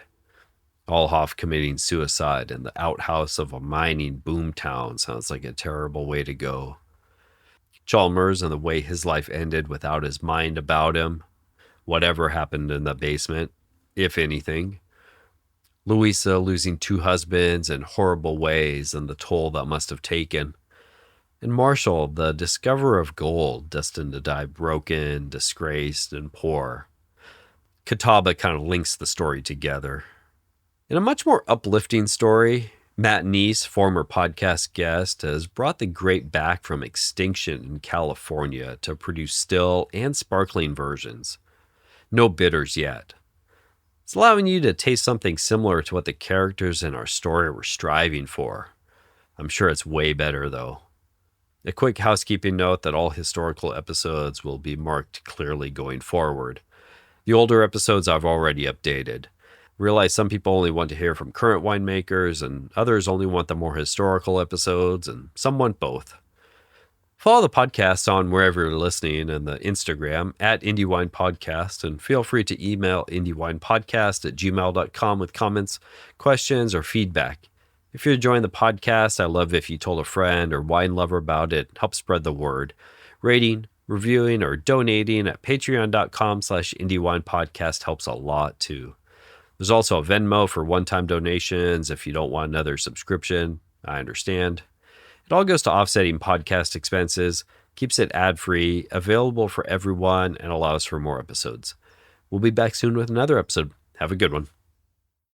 Allhoff committing suicide in the outhouse of a mining boomtown sounds like a terrible way to go. Chalmers and the way his life ended without his mind about him. Whatever happened in the basement, if anything. Louisa losing 2 husbands in horrible ways and the toll that must have taken. And Marshall, the discoverer of gold, destined to die broken, disgraced, and poor. Catawba kind of links the story together. In a much more uplifting story, Matt Neese, former podcast guest, has brought the grape back from extinction in California to produce still and sparkling versions. No bitters yet. It's allowing you to taste something similar to what the characters in our story were striving for. I'm sure it's way better, though. A quick housekeeping note that all historical episodes will be marked clearly going forward. The older episodes I've already updated. Realize some people only want to hear from current winemakers, and others only want the more historical episodes, and some want both. Follow the podcast on wherever you're listening and the Instagram at IndieWinePodcast, and feel free to email IndieWinePodcast@gmail.com with comments, questions, or feedback. If you're enjoying the podcast, I love if you told a friend or wine lover about it. Help spread the word. Rating, reviewing, or donating at patreon.com/IndieWinePodcast helps a lot too. There's also a Venmo for one-time donations if you don't want another subscription. I understand. It all goes to offsetting podcast expenses, keeps it ad-free, available for everyone, and allows for more episodes. We'll be back soon with another episode. Have a good one.